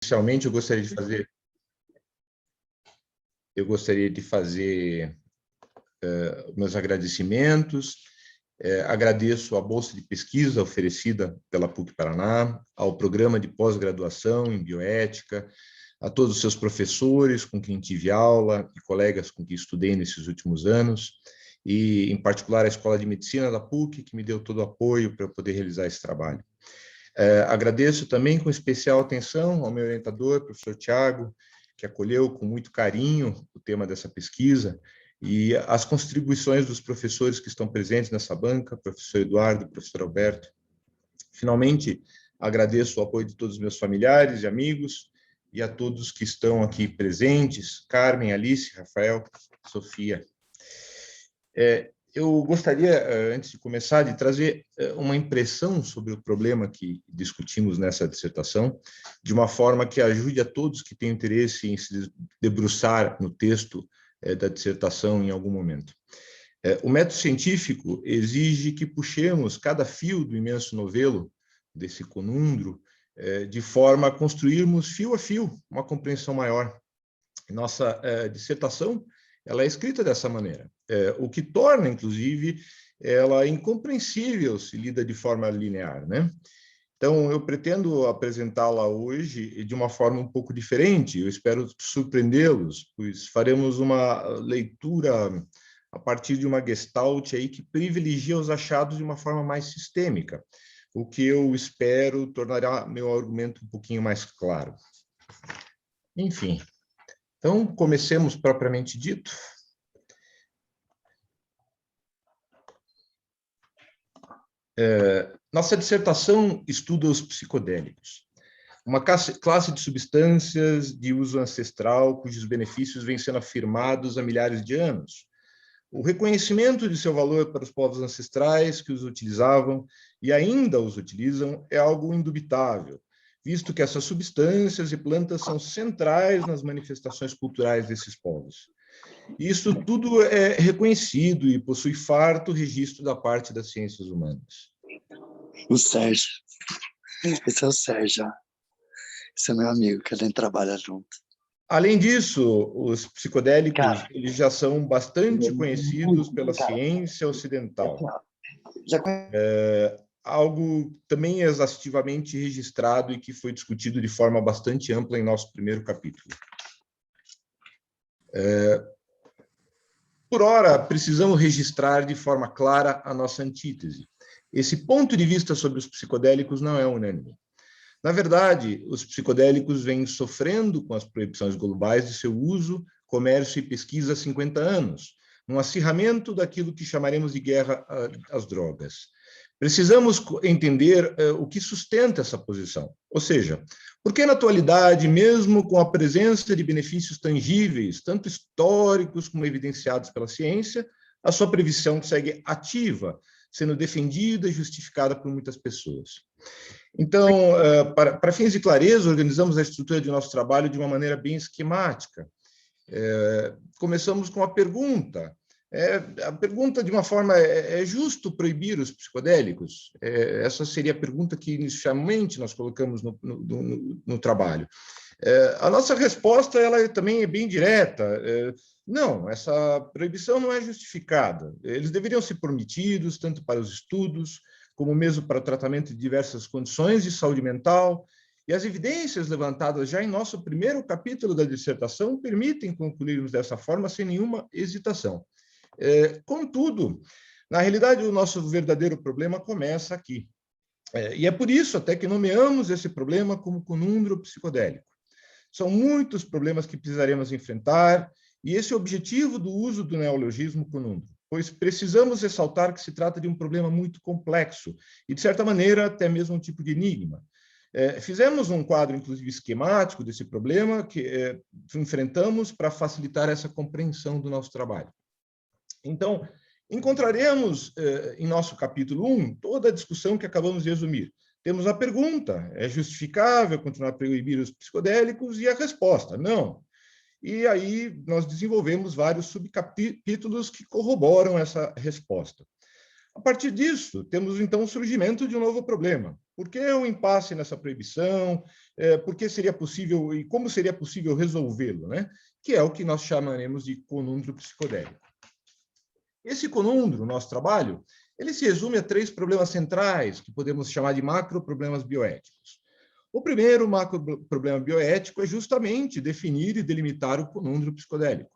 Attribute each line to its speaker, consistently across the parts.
Speaker 1: Inicialmente, eu gostaria de fazer meus agradecimentos. Agradeço a bolsa de pesquisa oferecida pela PUC-Paraná, ao programa de pós-graduação em bioética, a todos os seus professores com quem tive aula e colegas com quem estudei nesses últimos anos, e, em particular, a Escola de Medicina da PUC, que me deu todo o apoio para eu poder realizar esse trabalho. Agradeço também com especial atenção ao meu orientador, professor Tiago, que acolheu com muito carinho o tema dessa pesquisa, e as contribuições dos professores que estão presentes nessa banca, professor Eduardo, professor Alberto. Finalmente, agradeço o apoio de todos os meus familiares e amigos, e a todos que estão aqui presentes, Carmen, Alice, Rafael, Sofia. Eu gostaria, antes de começar, de trazer uma impressão sobre o problema que discutimos nessa dissertação, de uma forma que ajude a todos que têm interesse em se debruçar no texto da dissertação em algum momento. O método científico exige que puxemos cada fio do imenso novelo, desse conundro, de forma a construirmos fio a fio uma compreensão maior. Nossa dissertação ela é escrita dessa maneira, o que torna, inclusive, ela incompreensível se lida de forma linear, né? Então, eu pretendo apresentá-la hoje de uma forma um pouco diferente, eu espero surpreendê-los, pois faremos uma leitura a partir de uma gestalt aí que privilegia os achados de uma forma mais sistêmica, o que eu espero tornará meu argumento um pouquinho mais claro. Enfim, então comecemos propriamente dito. Nossa dissertação estuda os psicodélicos, uma classe de substâncias de uso ancestral cujos benefícios vêm sendo afirmados há milhares de anos. O reconhecimento de seu valor para os povos ancestrais que os utilizavam e ainda os utilizam é algo indubitável, visto que essas substâncias e plantas são centrais nas manifestações culturais desses povos. Isso tudo é reconhecido e possui farto registro da parte das ciências humanas.
Speaker 2: O Sérgio. Esse é o Sérgio. Esse é meu amigo, que a gente trabalha junto.
Speaker 1: Além disso, os psicodélicos eles já são bastante conhecidos pela ciência ocidental. Algo também exaustivamente registrado e que foi discutido de forma bastante ampla em nosso primeiro capítulo. Por ora, precisamos registrar de forma clara a nossa antítese. Esse ponto de vista sobre os psicodélicos não é unânime. Na verdade, os psicodélicos vêm sofrendo com as proibições globais de seu uso, comércio e pesquisa há 50 anos, num acirramento daquilo que chamaremos de guerra às drogas. Precisamos entender o que sustenta essa posição, ou seja, por que na atualidade, mesmo com a presença de benefícios tangíveis, tanto históricos como evidenciados pela ciência, a sua previsão segue ativa, sendo defendida e justificada por muitas pessoas. Então, para fins de clareza, organizamos a estrutura de nosso trabalho de uma maneira bem esquemática. Começamos com a pergunta. A pergunta, de uma forma, é justo proibir os psicodélicos? Essa seria a pergunta que, inicialmente, nós colocamos no trabalho. A nossa resposta ela também é bem direta. Não, essa proibição não é justificada. Eles deveriam ser permitidos, tanto para os estudos, como mesmo para o tratamento de diversas condições de saúde mental, e as evidências levantadas já em nosso primeiro capítulo da dissertação permitem concluirmos dessa forma sem nenhuma hesitação. Contudo, na realidade, o nosso verdadeiro problema começa aqui. E é por isso até que nomeamos esse problema como conundro psicodélico. São muitos problemas que precisaremos enfrentar, e esse é o objetivo do uso do neologismo conundro, pois precisamos ressaltar que se trata de um problema muito complexo e, de certa maneira, até mesmo um tipo de enigma. Fizemos um quadro, inclusive, esquemático desse problema que enfrentamos para facilitar essa compreensão do nosso trabalho. Então, encontraremos em nosso capítulo 1 toda a discussão que acabamos de resumir. Temos a pergunta, é justificável continuar a proibir os psicodélicos? E a resposta, não. E aí nós desenvolvemos vários subcapítulos que corroboram essa resposta. A partir disso, temos então o surgimento de um novo problema. Por que o impasse nessa proibição? porque seria possível e como seria possível resolvê-lo, né? Que é o que nós chamaremos de conundro psicodélico. Esse conundro, nosso trabalho, ele se resume a 3 problemas centrais, que podemos chamar de macroproblemas bioéticos. O primeiro macroproblema bioético é justamente definir e delimitar o conundro psicodélico.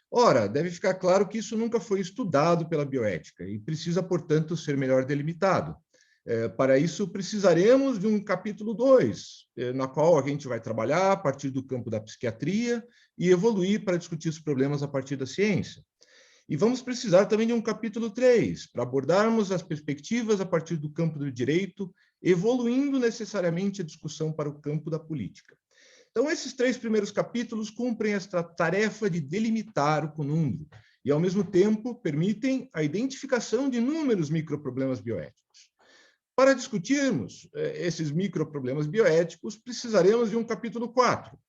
Speaker 1: Ora, deve ficar claro que isso nunca foi estudado pela bioética e precisa, portanto, ser melhor delimitado. Para isso, precisaremos de um capítulo 2, na qual a gente vai trabalhar a partir do campo da psiquiatria e evoluir para discutir os problemas a partir da ciência. E vamos precisar também de um capítulo 3, para abordarmos as perspectivas a partir do campo do direito, evoluindo necessariamente a discussão para o campo da política. Então, esses 3 primeiros capítulos cumprem esta tarefa de delimitar o conundro e, ao mesmo tempo, permitem a identificação de inúmeros microproblemas bioéticos. Para discutirmos esses microproblemas bioéticos, precisaremos de um capítulo 4.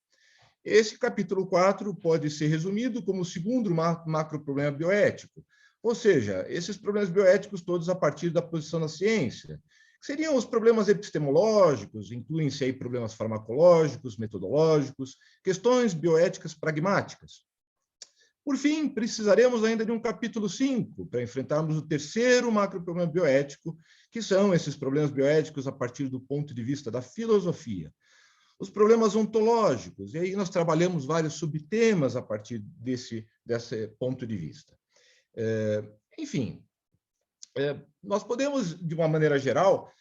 Speaker 1: Esse capítulo 4 pode ser resumido como o segundo macroproblema bioético, ou seja, esses problemas bioéticos todos a partir da posição da ciência. Seriam os problemas epistemológicos, incluem-se aí problemas farmacológicos, metodológicos, questões bioéticas pragmáticas. Por fim, precisaremos ainda de um capítulo 5 para enfrentarmos o terceiro macroproblema bioético, que são esses problemas bioéticos a partir do ponto de vista da filosofia. Os problemas ontológicos, e aí nós trabalhamos vários subtemas a partir desse ponto de vista. Enfim, nós podemos, de uma maneira geral,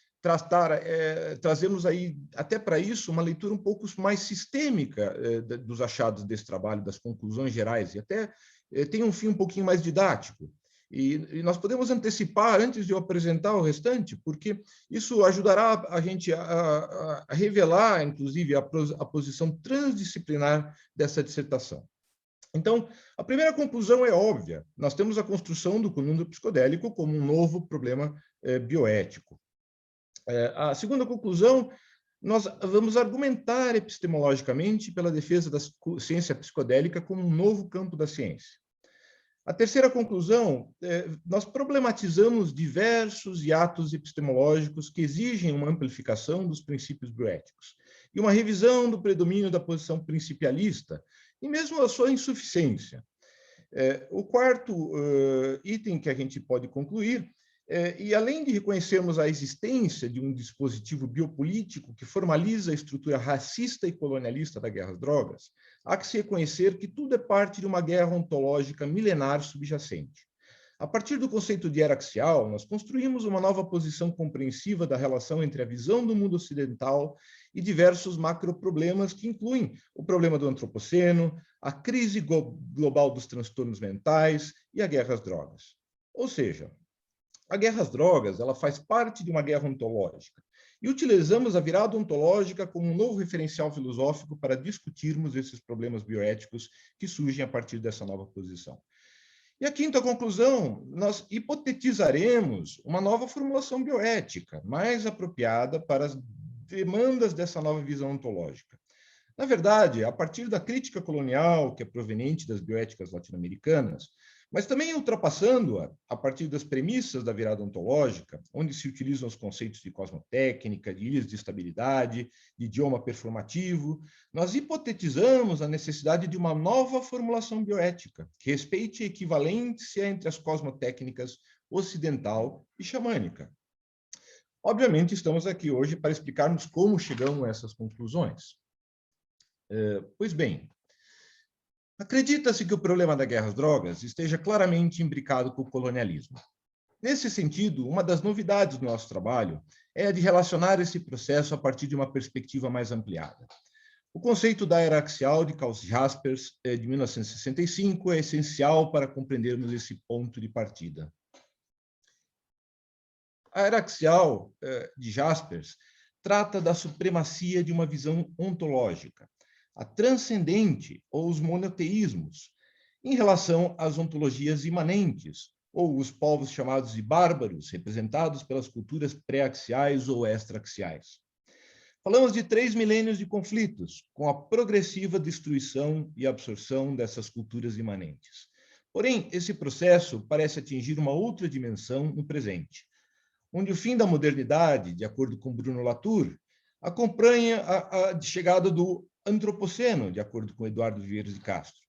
Speaker 1: trazemos aí, até para isso, uma leitura um pouco mais sistêmica dos achados desse trabalho, das conclusões gerais, e até tem um fim um pouquinho mais didático. E nós podemos antecipar, antes de eu apresentar o restante, porque isso ajudará a gente a revelar, inclusive, a posição transdisciplinar dessa dissertação. Então, a primeira conclusão é óbvia. Nós temos a construção do conundro psicodélico como um novo problema bioético. A segunda conclusão, nós vamos argumentar epistemologicamente pela defesa da ciência psicodélica como um novo campo da ciência. A terceira conclusão, nós problematizamos diversos hiatos epistemológicos que exigem uma amplificação dos princípios bioéticos e uma revisão do predomínio da posição principialista e mesmo a sua insuficiência. O quarto item que a gente pode concluir e além de reconhecermos a existência de um dispositivo biopolítico que formaliza a estrutura racista e colonialista da guerra às drogas, há que se reconhecer que tudo é parte de uma guerra ontológica milenar subjacente. A partir do conceito de era axial, nós construímos uma nova posição compreensiva da relação entre a visão do mundo ocidental e diversos macroproblemas que incluem o problema do antropoceno, a crise global dos transtornos mentais e a guerra às drogas. Ou seja, a guerra às drogas, ela faz parte de uma guerra ontológica. E utilizamos a virada ontológica como um novo referencial filosófico para discutirmos esses problemas bioéticos que surgem a partir dessa nova posição. E a quinta conclusão, nós hipotetizaremos uma nova formulação bioética, mais apropriada para as demandas dessa nova visão ontológica. Na verdade, a partir da crítica colonial, que é proveniente das bioéticas latino-americanas, mas também ultrapassando-a a partir das premissas da virada ontológica, onde se utilizam os conceitos de cosmotécnica, de ilhas de estabilidade, de idioma performativo, nós hipotetizamos a necessidade de uma nova formulação bioética, que respeite a equivalência entre as cosmotécnicas ocidental e xamânica. Obviamente, estamos aqui hoje para explicarmos como chegamos a essas conclusões. Pois bem, acredita-se que o problema da guerra às drogas esteja claramente imbricado com o colonialismo. Nesse sentido, uma das novidades do nosso trabalho é a de relacionar esse processo a partir de uma perspectiva mais ampliada. O conceito da era axial de Karl Jaspers, de 1965, é essencial para compreendermos esse ponto de partida. A era axial de Jaspers trata da supremacia de uma visão ontológica, a transcendente ou os monoteísmos, em relação às ontologias imanentes, ou os povos chamados de bárbaros, representados pelas culturas pré-axiais ou extra-axiais. Falamos de 3 milênios de conflitos, com a progressiva destruição e absorção dessas culturas imanentes. Porém, esse processo parece atingir uma outra dimensão no presente, onde o fim da modernidade, de acordo com Bruno Latour, acompanha a chegada do Antropoceno, de acordo com Eduardo Vieira de Castro.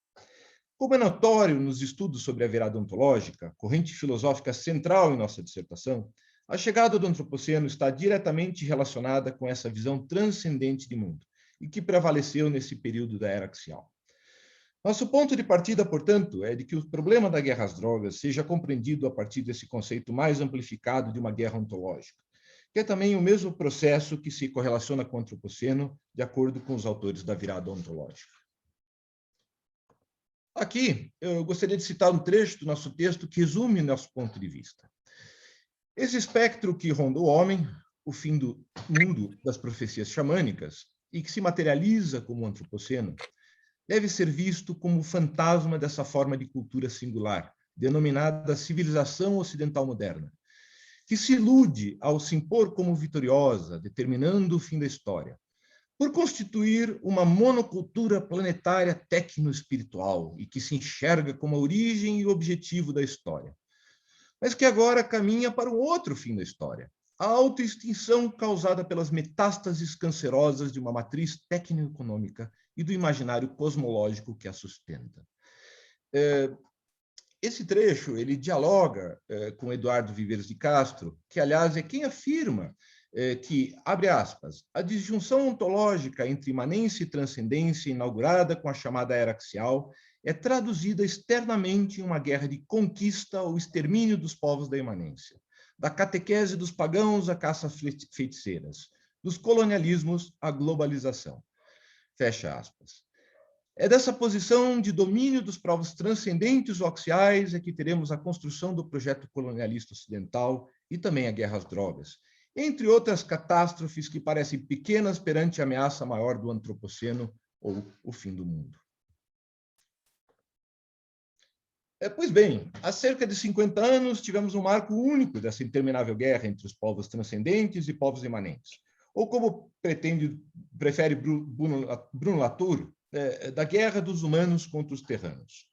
Speaker 1: Como é notório nos estudos sobre a virada ontológica, corrente filosófica central em nossa dissertação, a chegada do Antropoceno está diretamente relacionada com essa visão transcendente de mundo e que prevaleceu nesse período da era axial. Nosso ponto de partida, portanto, é de que o problema da guerra às drogas seja compreendido a partir desse conceito mais amplificado de uma guerra ontológica, que é também o mesmo processo que se correlaciona com o Antropoceno, de acordo com os autores da virada ontológica. Aqui, eu gostaria de citar um trecho do nosso texto que resume nosso ponto de vista. Esse espectro que ronda o homem, o fim do mundo das profecias xamânicas, e que se materializa como o Antropoceno, deve ser visto como o fantasma dessa forma de cultura singular, denominada civilização ocidental moderna, que se ilude ao se impor como vitoriosa, determinando o fim da história, por constituir uma monocultura planetária tecno-espiritual e que se enxerga como a origem e o objetivo da história, mas que agora caminha para o outro fim da história, a autoextinção causada pelas metástases cancerosas de uma matriz tecno-econômica e do imaginário cosmológico que a sustenta. Esse trecho ele dialoga com Eduardo Viveiros de Castro, que, aliás, é quem afirma que, abre aspas, a disjunção ontológica entre imanência e transcendência inaugurada com a chamada era axial é traduzida externamente em uma guerra de conquista ou extermínio dos povos da imanência, da catequese dos pagãos à caça feiticeiras, dos colonialismos à globalização. Fecha aspas. É dessa posição de domínio dos povos transcendentes ou axiais é que teremos a construção do projeto colonialista ocidental e também a guerra às drogas, entre outras catástrofes que parecem pequenas perante a ameaça maior do Antropoceno ou o fim do mundo. Pois bem, há cerca de 50 anos tivemos um marco único dessa interminável guerra entre os povos transcendentes e povos imanentes, ou como prefere Bruno Latour, da guerra dos humanos contra os terranos.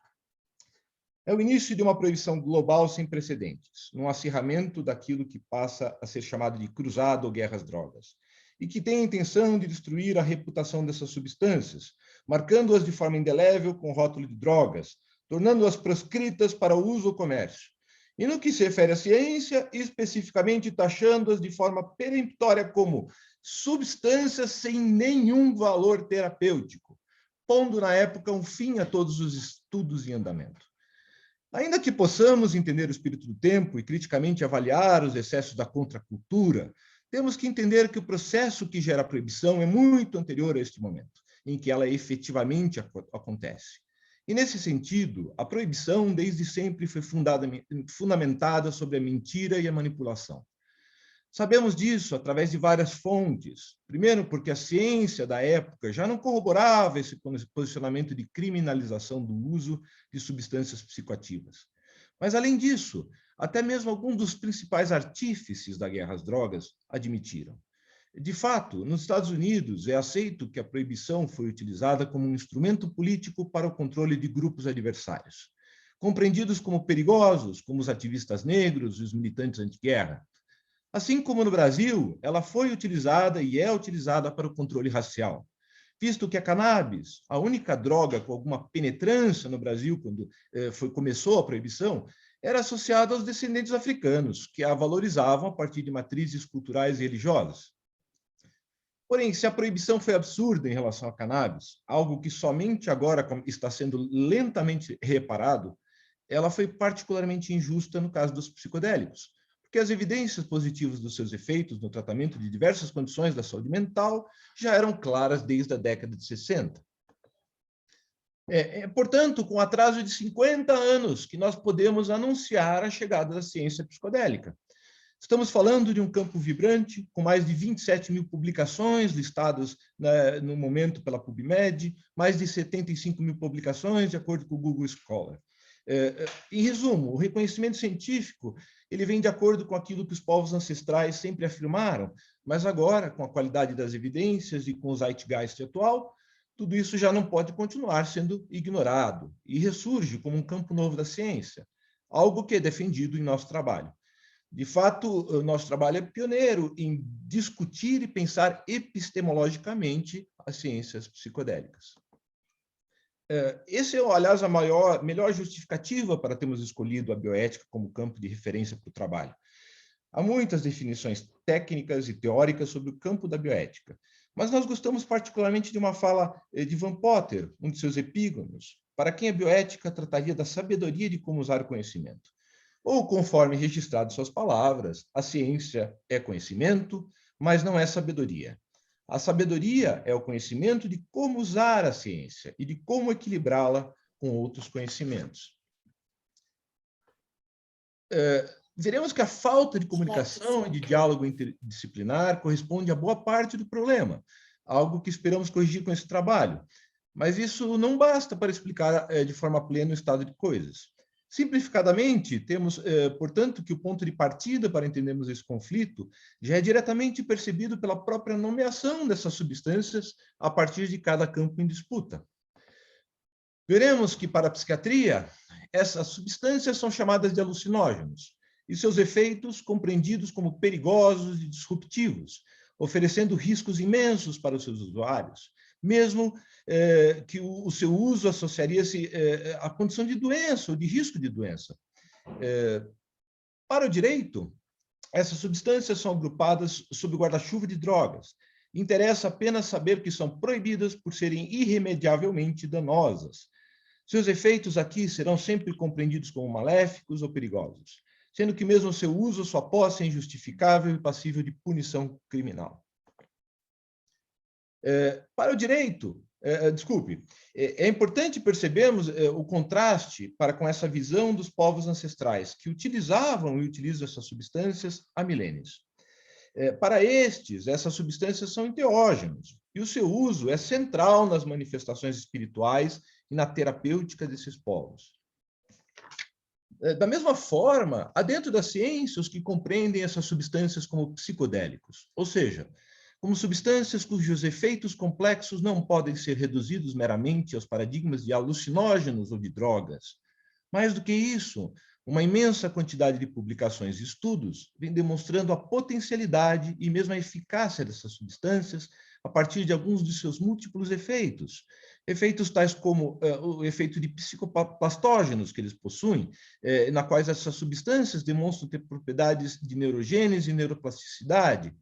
Speaker 1: É o início de uma proibição global sem precedentes, num acirramento daquilo que passa a ser chamado de cruzada ou guerra às drogas, e que tem a intenção de destruir a reputação dessas substâncias, marcando-as de forma indelével com o rótulo de drogas, tornando-as proscritas para o uso ou comércio. E no que se refere à ciência, especificamente taxando-as de forma peremptória como substâncias sem nenhum valor terapêutico, pondo na época um fim a todos os estudos em andamento. Ainda que possamos entender o espírito do tempo e criticamente avaliar os excessos da contracultura, temos que entender que o processo que gera a proibição é muito anterior a este momento, em que ela efetivamente acontece. E, nesse sentido, a proibição desde sempre foi fundamentada sobre a mentira e a manipulação. Sabemos disso através de várias fontes. Primeiro, porque a ciência da época já não corroborava esse posicionamento de criminalização do uso de substâncias psicoativas. Mas, além disso, até mesmo alguns dos principais artífices da guerra às drogas admitiram. De fato, nos Estados Unidos, é aceito que a proibição foi utilizada como um instrumento político para o controle de grupos adversários, compreendidos como perigosos, como os ativistas negros e os militantes anti-guerra. Assim como no Brasil, ela foi utilizada e é utilizada para o controle racial, visto que a cannabis, a única droga com alguma penetrância no Brasil quando começou a proibição, era associada aos descendentes africanos, que a valorizavam a partir de matrizes culturais e religiosas. Porém, se a proibição foi absurda em relação à cannabis, algo que somente agora está sendo lentamente reparado, ela foi particularmente injusta no caso dos psicodélicos, porque as evidências positivas dos seus efeitos no tratamento de diversas condições da saúde mental já eram claras desde a década de 60. Portanto, com atraso de 50 anos, que nós podemos anunciar a chegada da ciência psicodélica. Estamos falando de um campo vibrante, com mais de 27 mil publicações listadas no momento pela PubMed, mais de 75 mil publicações, de acordo com o Google Scholar. Em resumo, o reconhecimento científico ele vem de acordo com aquilo que os povos ancestrais sempre afirmaram, mas agora, com a qualidade das evidências e com o zeitgeist atual, tudo isso já não pode continuar sendo ignorado e ressurge como um campo novo da ciência, algo que é defendido em nosso trabalho. De fato, o nosso trabalho é pioneiro em discutir e pensar epistemologicamente as ciências psicodélicas. Esse é, aliás, a melhor justificativa para termos escolhido a bioética como campo de referência para o trabalho. Há muitas definições técnicas e teóricas sobre o campo da bioética, mas nós gostamos particularmente de uma fala de Van Potter, um de seus epígonos, para quem a bioética trataria da sabedoria de como usar o conhecimento. Ou, conforme registrado suas palavras, a ciência é conhecimento, mas não é sabedoria. A sabedoria é o conhecimento de como usar a ciência e de como equilibrá-la com outros conhecimentos. Veremos que a falta de comunicação e de diálogo interdisciplinar corresponde a boa parte do problema, algo que esperamos corrigir com esse trabalho. Mas isso não basta para explicar de forma plena o estado de coisas. Simplificadamente, temos, portanto, que o ponto de partida para entendermos esse conflito já é diretamente percebido pela própria nomeação dessas substâncias a partir de cada campo em disputa. Veremos que, para a psiquiatria, essas substâncias são chamadas de alucinógenos, e seus efeitos compreendidos como perigosos e disruptivos, oferecendo riscos imensos para os seus usuários, mesmo que o seu uso associaria-se à condição de doença ou de risco de doença. Para o direito, essas substâncias são agrupadas sob o guarda-chuva de drogas. Interessa apenas saber que são proibidas por serem irremediavelmente danosas. Seus efeitos aqui serão sempre compreendidos como maléficos ou perigosos, sendo que mesmo seu uso, sua posse é injustificável e passível de punição criminal. Para o direito, é importante percebermos o contraste para com essa visão dos povos ancestrais, que utilizavam e utilizam essas substâncias há milênios. Para estes, essas substâncias são enteógenos, e o seu uso é central nas manifestações espirituais e na terapêutica desses povos. Da mesma forma, há dentro da ciência os que compreendem essas substâncias como psicodélicos, ou seja, como substâncias cujos efeitos complexos não podem ser reduzidos meramente aos paradigmas de alucinógenos ou de drogas. Mais do que isso, uma imensa quantidade de publicações e estudos vem demonstrando a potencialidade e mesmo a eficácia dessas substâncias a partir de alguns de seus múltiplos efeitos. Efeitos tais como o efeito de psicoplastógenos que eles possuem, na quais essas substâncias demonstram ter propriedades de neurogênese e neuroplasticidade.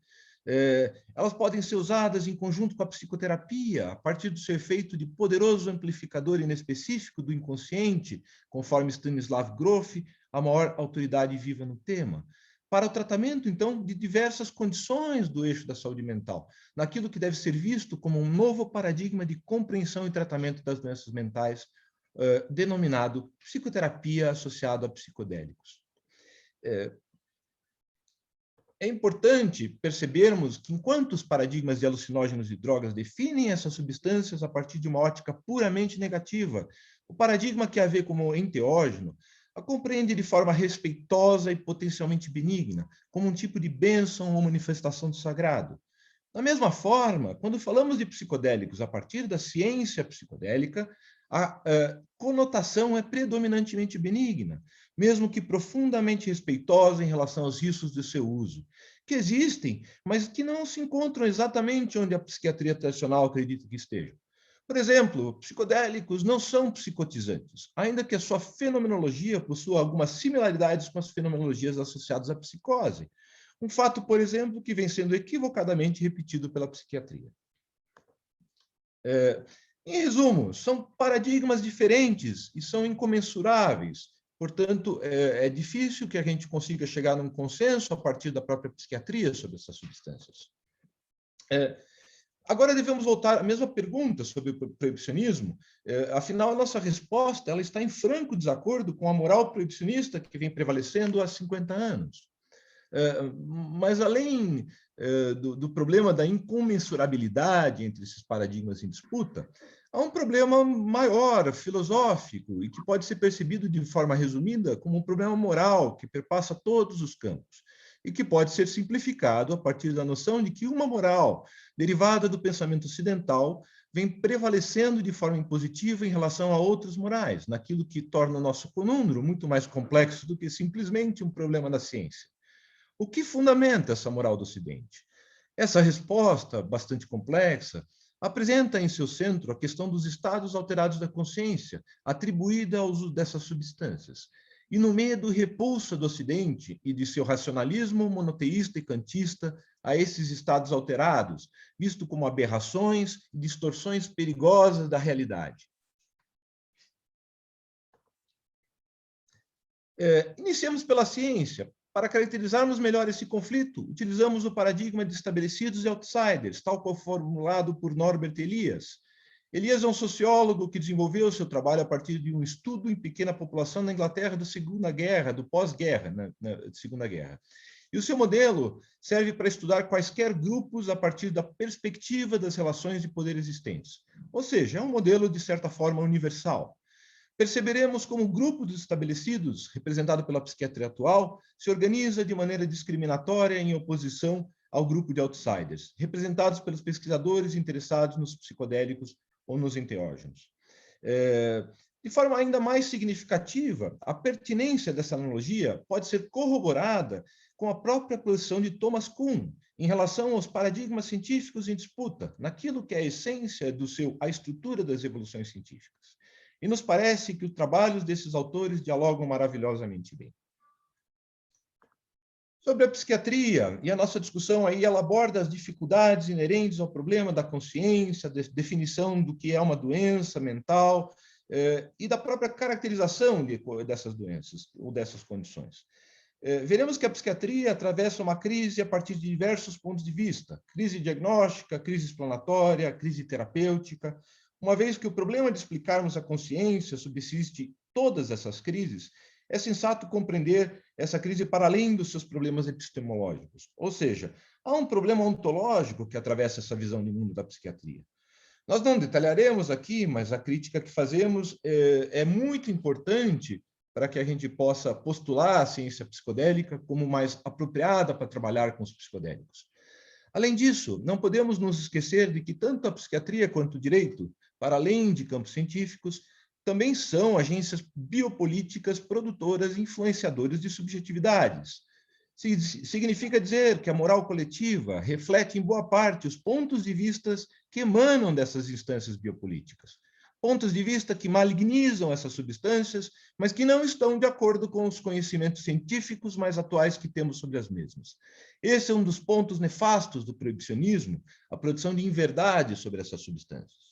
Speaker 1: Elas podem ser usadas em conjunto com a psicoterapia, a partir do seu efeito de poderoso amplificador inespecífico do inconsciente, conforme Stanislav Grof, a maior autoridade viva no tema, para o tratamento, então, de diversas condições do eixo da saúde mental, naquilo que deve ser visto como um novo paradigma de compreensão e tratamento das doenças mentais, denominado psicoterapia associado a psicodélicos. É importante percebermos que, enquanto os paradigmas de alucinógenos e drogas definem essas substâncias a partir de uma ótica puramente negativa, o paradigma que a vê como enteógeno a compreende de forma respeitosa e potencialmente benigna, como um tipo de bênção ou manifestação do sagrado. Da mesma forma, quando falamos de psicodélicos a partir da ciência psicodélica, a conotação é predominantemente benigna, mesmo que profundamente respeitosa em relação aos riscos de seu uso, que existem, mas que não se encontram exatamente onde a psiquiatria tradicional acredita que estejam. Por exemplo, psicodélicos não são psicotizantes, ainda que a sua fenomenologia possua algumas similaridades com as fenomenologias associadas à psicose. Um fato, por exemplo, que vem sendo equivocadamente repetido pela psiquiatria. Em resumo, são paradigmas diferentes e são incomensuráveis. Portanto, é difícil que a gente consiga chegar num consenso a partir da própria psiquiatria sobre essas substâncias. Agora devemos voltar à mesma pergunta sobre o proibicionismo. Afinal, a nossa resposta ela está em franco desacordo com a moral proibicionista que vem prevalecendo há 50 anos. Mas, além do problema da incomensurabilidade entre esses paradigmas em disputa, há um problema maior, filosófico, e que pode ser percebido de forma resumida como um problema moral que perpassa todos os campos, e que pode ser simplificado a partir da noção de que uma moral derivada do pensamento ocidental vem prevalecendo de forma impositiva em relação a outras morais, naquilo que torna o nosso conúmero muito mais complexo do que simplesmente um problema da ciência. O que fundamenta essa moral do Ocidente? Essa resposta, bastante complexa, apresenta em seu centro a questão dos estados alterados da consciência, atribuída ao uso dessas substâncias, e no meio do repulso do Ocidente e de seu racionalismo monoteísta e kantista a esses estados alterados, visto como aberrações e distorções perigosas da realidade. Iniciamos pela ciência. Para caracterizarmos melhor esse conflito, utilizamos o paradigma de estabelecidos e outsiders, tal qual formulado por Norbert Elias. Elias é um sociólogo que desenvolveu seu trabalho a partir de um estudo em pequena população na Inglaterra da Segunda Guerra, do pós-guerra, na Segunda Guerra. E o seu modelo serve para estudar quaisquer grupos a partir da perspectiva das relações de poder existentes. Ou seja, é um modelo, de certa forma, universal. Perceberemos como o grupo dos estabelecidos, representado pela psiquiatria atual, se organiza de maneira discriminatória em oposição ao grupo de outsiders, representados pelos pesquisadores interessados nos psicodélicos ou nos enteógenos. De forma ainda mais significativa, a pertinência dessa analogia pode ser corroborada com a própria posição de Thomas Kuhn em relação aos paradigmas científicos em disputa, naquilo que é a essência a estrutura das evoluções científicas. E nos parece que os trabalhos desses autores dialogam maravilhosamente bem. Sobre a psiquiatria, e a nossa discussão aí, ela aborda as dificuldades inerentes ao problema da consciência, da definição do que é uma doença mental e da própria caracterização dessas doenças ou dessas condições. Veremos que a psiquiatria atravessa uma crise a partir de diversos pontos de vista: crise diagnóstica, crise explanatória, crise terapêutica, uma vez que o problema de explicarmos a consciência subsiste todas essas crises. É sensato compreender essa crise para além dos seus problemas epistemológicos. Ou seja, há um problema ontológico que atravessa essa visão de mundo da psiquiatria. Nós não detalharemos aqui, mas a crítica que fazemos é muito importante para que a gente possa postular a ciência psicodélica como mais apropriada para trabalhar com os psicodélicos. Além disso, não podemos nos esquecer de que tanto a psiquiatria quanto o direito, para além de campos científicos, também são agências biopolíticas produtoras e influenciadoras de subjetividades. Significa dizer que a moral coletiva reflete em boa parte os pontos de vista que emanam dessas instâncias biopolíticas. Pontos de vista que malignizam essas substâncias, mas que não estão de acordo com os conhecimentos científicos mais atuais que temos sobre as mesmas. Esse é um dos pontos nefastos do proibicionismo, a produção de inverdade sobre essas substâncias.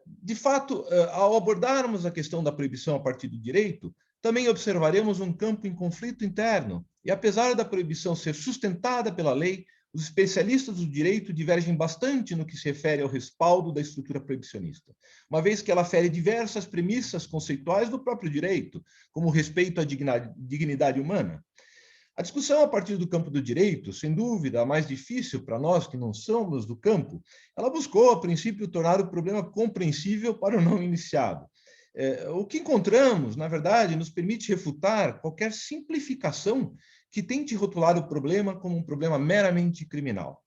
Speaker 1: De fato, ao abordarmos a questão da proibição a partir do direito, também observaremos um campo em conflito interno, e apesar da proibição ser sustentada pela lei, os especialistas do direito divergem bastante no que se refere ao respaldo da estrutura proibicionista, uma vez que ela fere diversas premissas conceituais do próprio direito, como o respeito à dignidade humana. A discussão a partir do campo do direito, sem dúvida, a mais difícil para nós que não somos do campo, ela buscou, a princípio, tornar o problema compreensível para o não iniciado. O que encontramos, na verdade, nos permite refutar qualquer simplificação que tente rotular o problema como um problema meramente criminal.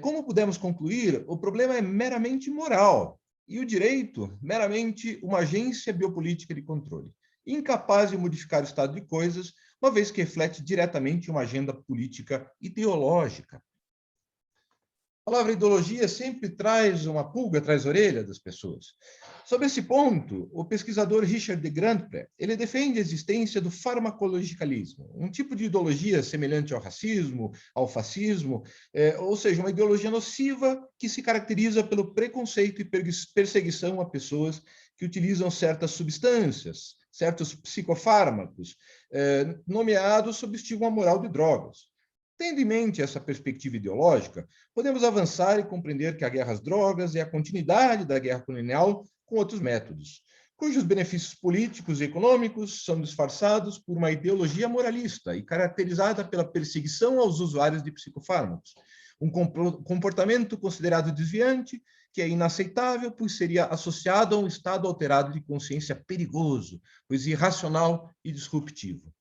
Speaker 1: Como pudemos concluir, o problema é meramente moral e o direito meramente uma agência biopolítica de controle, incapaz de modificar o estado de coisas, uma vez que reflete diretamente uma agenda política ideológica. A palavra ideologia sempre traz uma pulga atrás da orelha das pessoas. Sobre esse ponto, o pesquisador Richard de Grandpré, ele defende a existência do farmacologicalismo, um tipo de ideologia semelhante ao racismo, ao fascismo, ou seja, uma ideologia nociva que se caracteriza pelo preconceito e perseguição a pessoas que utilizam certas substâncias, certos psicofármacos, nomeados sob estigma moral de drogas. Tendo em mente essa perspectiva ideológica, podemos avançar e compreender que a guerra às drogas é a continuidade da guerra colonial com outros métodos, cujos benefícios políticos e econômicos são disfarçados por uma ideologia moralista e caracterizada pela perseguição aos usuários de psicofármacos, um comportamento considerado desviante, que é inaceitável, pois seria associado a um estado alterado de consciência perigoso, pois irracional e disruptivo.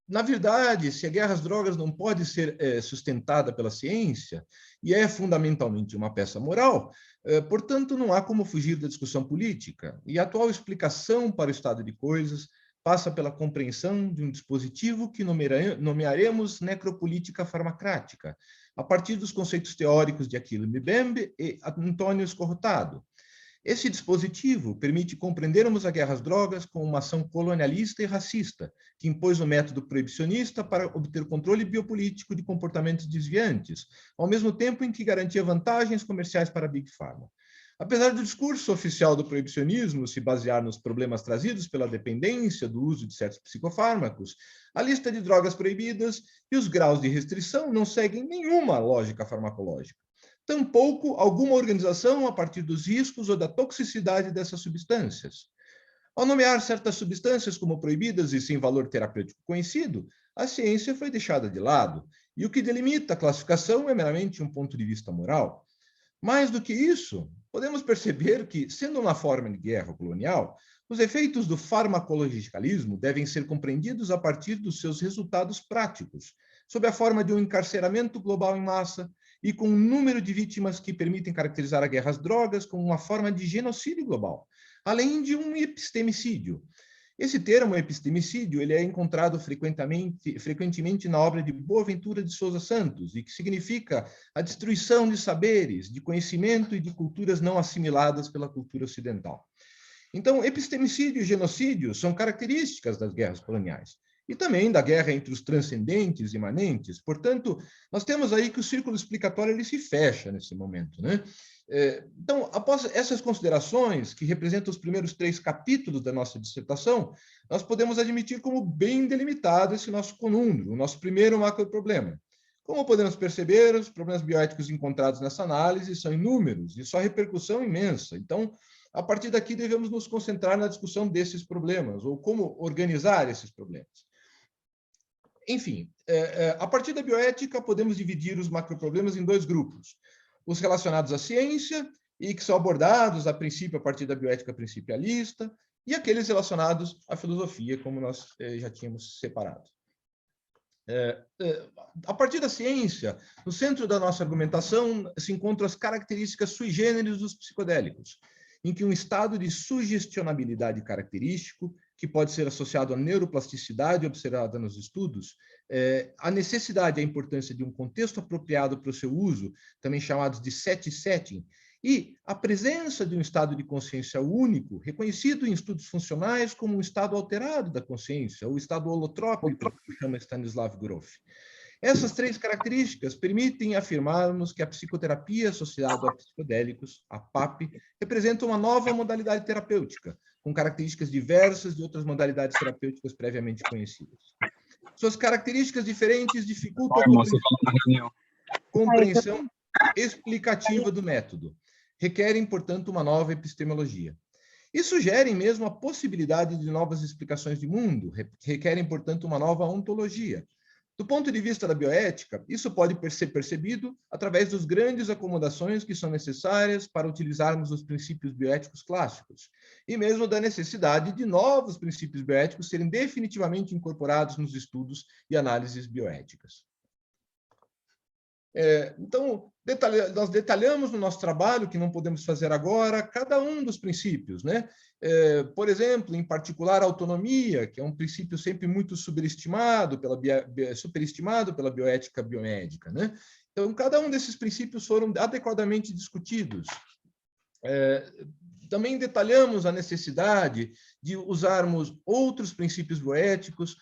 Speaker 1: Na verdade, se a guerra às drogas não pode ser sustentada pela ciência e é fundamentalmente uma peça moral, portanto, não há como fugir da discussão política. E a atual explicação para o estado de coisas passa pela compreensão de um dispositivo que nomearemos necropolítica farmacrática, a partir dos conceitos teóricos de Achille Mbembe e Antônio Escorrotado. Esse dispositivo permite compreendermos a guerra às drogas como uma ação colonialista e racista, que impôs o método proibicionista para obter controle biopolítico de comportamentos desviantes, ao mesmo tempo em que garantia vantagens comerciais para a Big Pharma. Apesar do discurso oficial do proibicionismo se basear nos problemas trazidos pela dependência do uso de certos psicofármacos, a lista de drogas proibidas e os graus de restrição não seguem nenhuma lógica farmacológica. Tampouco alguma organização a partir dos riscos ou da toxicidade dessas substâncias. Ao nomear certas substâncias como proibidas e sem valor terapêutico conhecido, a ciência foi deixada de lado, e o que delimita a classificação é meramente um ponto de vista moral. Mais do que isso, podemos perceber que, sendo uma forma de guerra colonial, os efeitos do farmacologicalismo devem ser compreendidos a partir dos seus resultados práticos, sob a forma de um encarceramento global em massa, e com um número de vítimas que permitem caracterizar a guerra às drogas como uma forma de genocídio global, além de um epistemicídio. Esse termo, epistemicídio, ele é encontrado frequentemente na obra de Boaventura de Souza Santos, e que significa a destruição de saberes, de conhecimento e de culturas não assimiladas pela cultura ocidental. Então, epistemicídio e genocídio são características das guerras coloniais, e também da guerra entre os transcendentes e imanentes. Portanto, nós temos aí que o círculo explicatório ele se fecha nesse momento, né? Então, após essas considerações, que representam os primeiros 3 capítulos da nossa dissertação, nós podemos admitir como bem delimitado esse nosso conúndrio, o nosso primeiro macroproblema. Como podemos perceber, os problemas bioéticos encontrados nessa análise são inúmeros e sua repercussão imensa. Então, a partir daqui, devemos nos concentrar na discussão desses problemas, ou como organizar esses problemas. Enfim, a partir da bioética, podemos dividir os macroproblemas em 2 grupos. Os relacionados à ciência, e que são abordados, a princípio, a partir da bioética principialista, e aqueles relacionados à filosofia, como nós já tínhamos separado. A partir da ciência, no centro da nossa argumentação se encontram as características sui generis dos psicodélicos, em que um estado de sugestionabilidade característico, que pode ser associado à neuroplasticidade observada nos estudos, a necessidade e a importância de um contexto apropriado para o seu uso, também chamados de setting, e a presença de um estado de consciência único, reconhecido em estudos funcionais como um estado alterado da consciência, ou estado holotrópico, que chama Stanislav Grof. Essas 3 características permitem afirmarmos que a psicoterapia associada a psicodélicos, a PAP, representa uma nova modalidade terapêutica, com características diversas de outras modalidades terapêuticas previamente conhecidas. Suas características diferentes dificultam a compreensão explicativa do método. Requerem, portanto, uma nova epistemologia. E sugerem mesmo a possibilidade de novas explicações de mundo, requerem, portanto, uma nova ontologia. Do ponto de vista da bioética, isso pode ser percebido através das grandes acomodações que são necessárias para utilizarmos os princípios bioéticos clássicos, e mesmo da necessidade de novos princípios bioéticos serem definitivamente incorporados nos estudos e análises bioéticas. Então, nós detalhamos no nosso trabalho, que não podemos fazer agora, cada um dos princípios, né? Por exemplo, em particular, a autonomia, que é um princípio sempre muito superestimado pela bioética biomédica, né? Então, cada um desses princípios foram adequadamente discutidos. Também detalhamos a necessidade de usarmos outros princípios bioéticos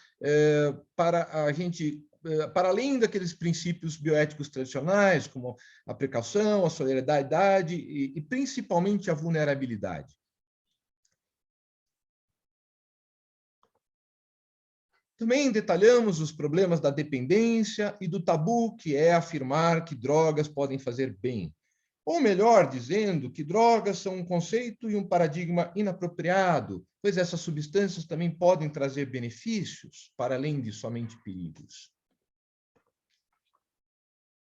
Speaker 1: para além daqueles princípios bioéticos tradicionais, como a precaução, a solidariedade e principalmente a vulnerabilidade. Também detalhamos os problemas da dependência e do tabu que é afirmar que drogas podem fazer bem. Ou melhor dizendo, que drogas são um conceito e um paradigma inapropriado, pois essas substâncias também podem trazer benefícios, para além de somente perigos.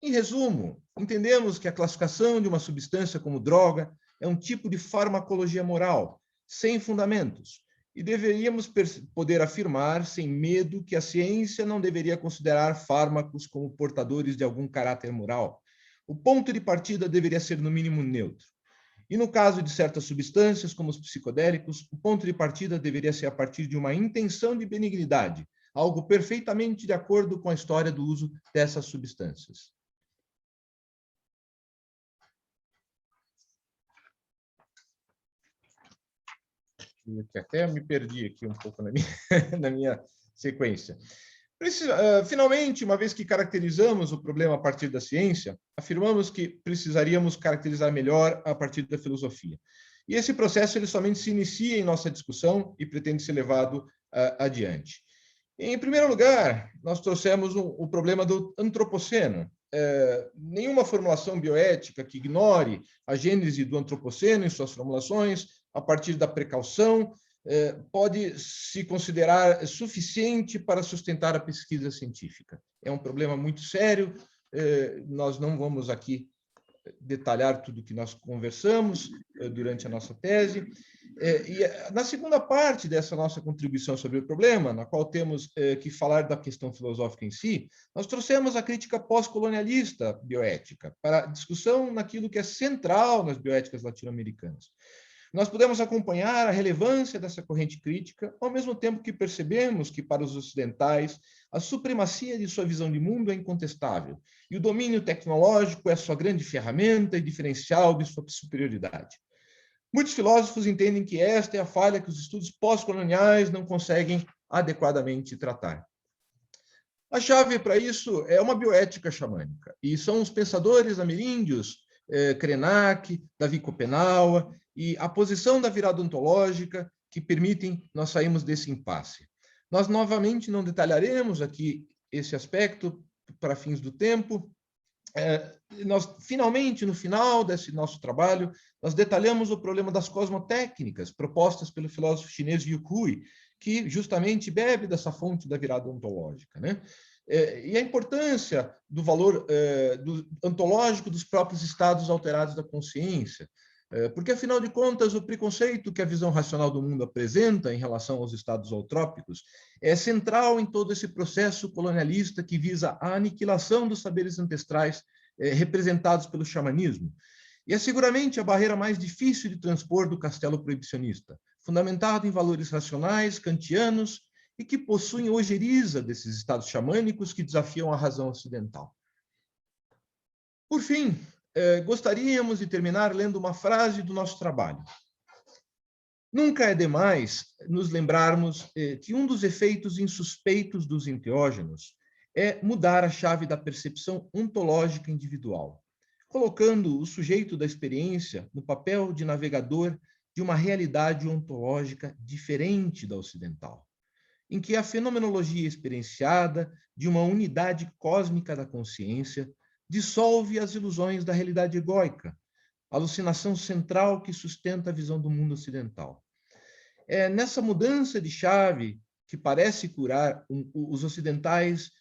Speaker 1: Em resumo, entendemos que a classificação de uma substância como droga é um tipo de farmacologia moral, sem fundamentos, e deveríamos poder afirmar, sem medo, que a ciência não deveria considerar fármacos como portadores de algum caráter moral. O ponto de partida deveria ser, no mínimo, neutro. E no caso de certas substâncias, como os psicodélicos, o ponto de partida deveria ser a partir de uma intenção de benignidade, algo perfeitamente de acordo com a história do uso dessas substâncias. Até me perdi aqui um pouco na minha sequência. Finalmente, uma vez que caracterizamos o problema a partir da ciência, afirmamos que precisaríamos caracterizar melhor a partir da filosofia. E esse processo ele somente se inicia em nossa discussão e pretende ser levado adiante. Em primeiro lugar, nós trouxemos o problema do antropoceno. Nenhuma formulação bioética que ignore a gênese do antropoceno em suas formulações, a partir da precaução, pode se considerar suficiente para sustentar a pesquisa científica. É um problema muito sério, nós não vamos aqui detalhar tudo o que nós conversamos durante a nossa tese. E na segunda parte dessa nossa contribuição sobre o problema, na qual temos que falar da questão filosófica em si, nós trouxemos a crítica pós-colonialista bioética para discussão naquilo que é central nas bioéticas latino-americanas. Nós podemos acompanhar a relevância dessa corrente crítica, ao mesmo tempo que percebemos que, para os ocidentais, a supremacia de sua visão de mundo é incontestável, e o domínio tecnológico é sua grande ferramenta e diferencial de sua superioridade. Muitos filósofos entendem que esta é a falha que os estudos pós-coloniais não conseguem adequadamente tratar. A chave para isso é uma bioética xamânica, e são os pensadores ameríndios, Krenak, Davi Kopenawa, e a posição da virada ontológica que permitem nós sairmos desse impasse. Nós, novamente, não detalharemos aqui esse aspecto para fins do tempo. Nós, finalmente, no final desse nosso trabalho, nós detalhamos o problema das cosmotécnicas propostas pelo filósofo chinês Yu Hui, que justamente bebe dessa fonte da virada ontológica, né? E a importância do valor ontológico dos próprios estados alterados da consciência, porque, afinal de contas, o preconceito que a visão racional do mundo apresenta em relação aos estados eutrópicos é central em todo esse processo colonialista que visa a aniquilação dos saberes ancestrais representados pelo xamanismo. E é seguramente a barreira mais difícil de transpor do castelo proibicionista, fundamentado em valores racionais, kantianos, e que possuem ojeriza desses estados xamânicos que desafiam a razão ocidental. Por fim, gostaríamos de terminar lendo uma frase do nosso trabalho. Nunca é demais nos lembrarmos que um dos efeitos insuspeitos dos enteógenos é mudar a chave da percepção ontológica individual, colocando o sujeito da experiência no papel de navegador de uma realidade ontológica diferente da ocidental, em que a fenomenologia experienciada de uma unidade cósmica da consciência dissolve as ilusões da realidade egóica, alucinação central que sustenta a visão do mundo ocidental. É nessa mudança de chave que parece curar os ocidentais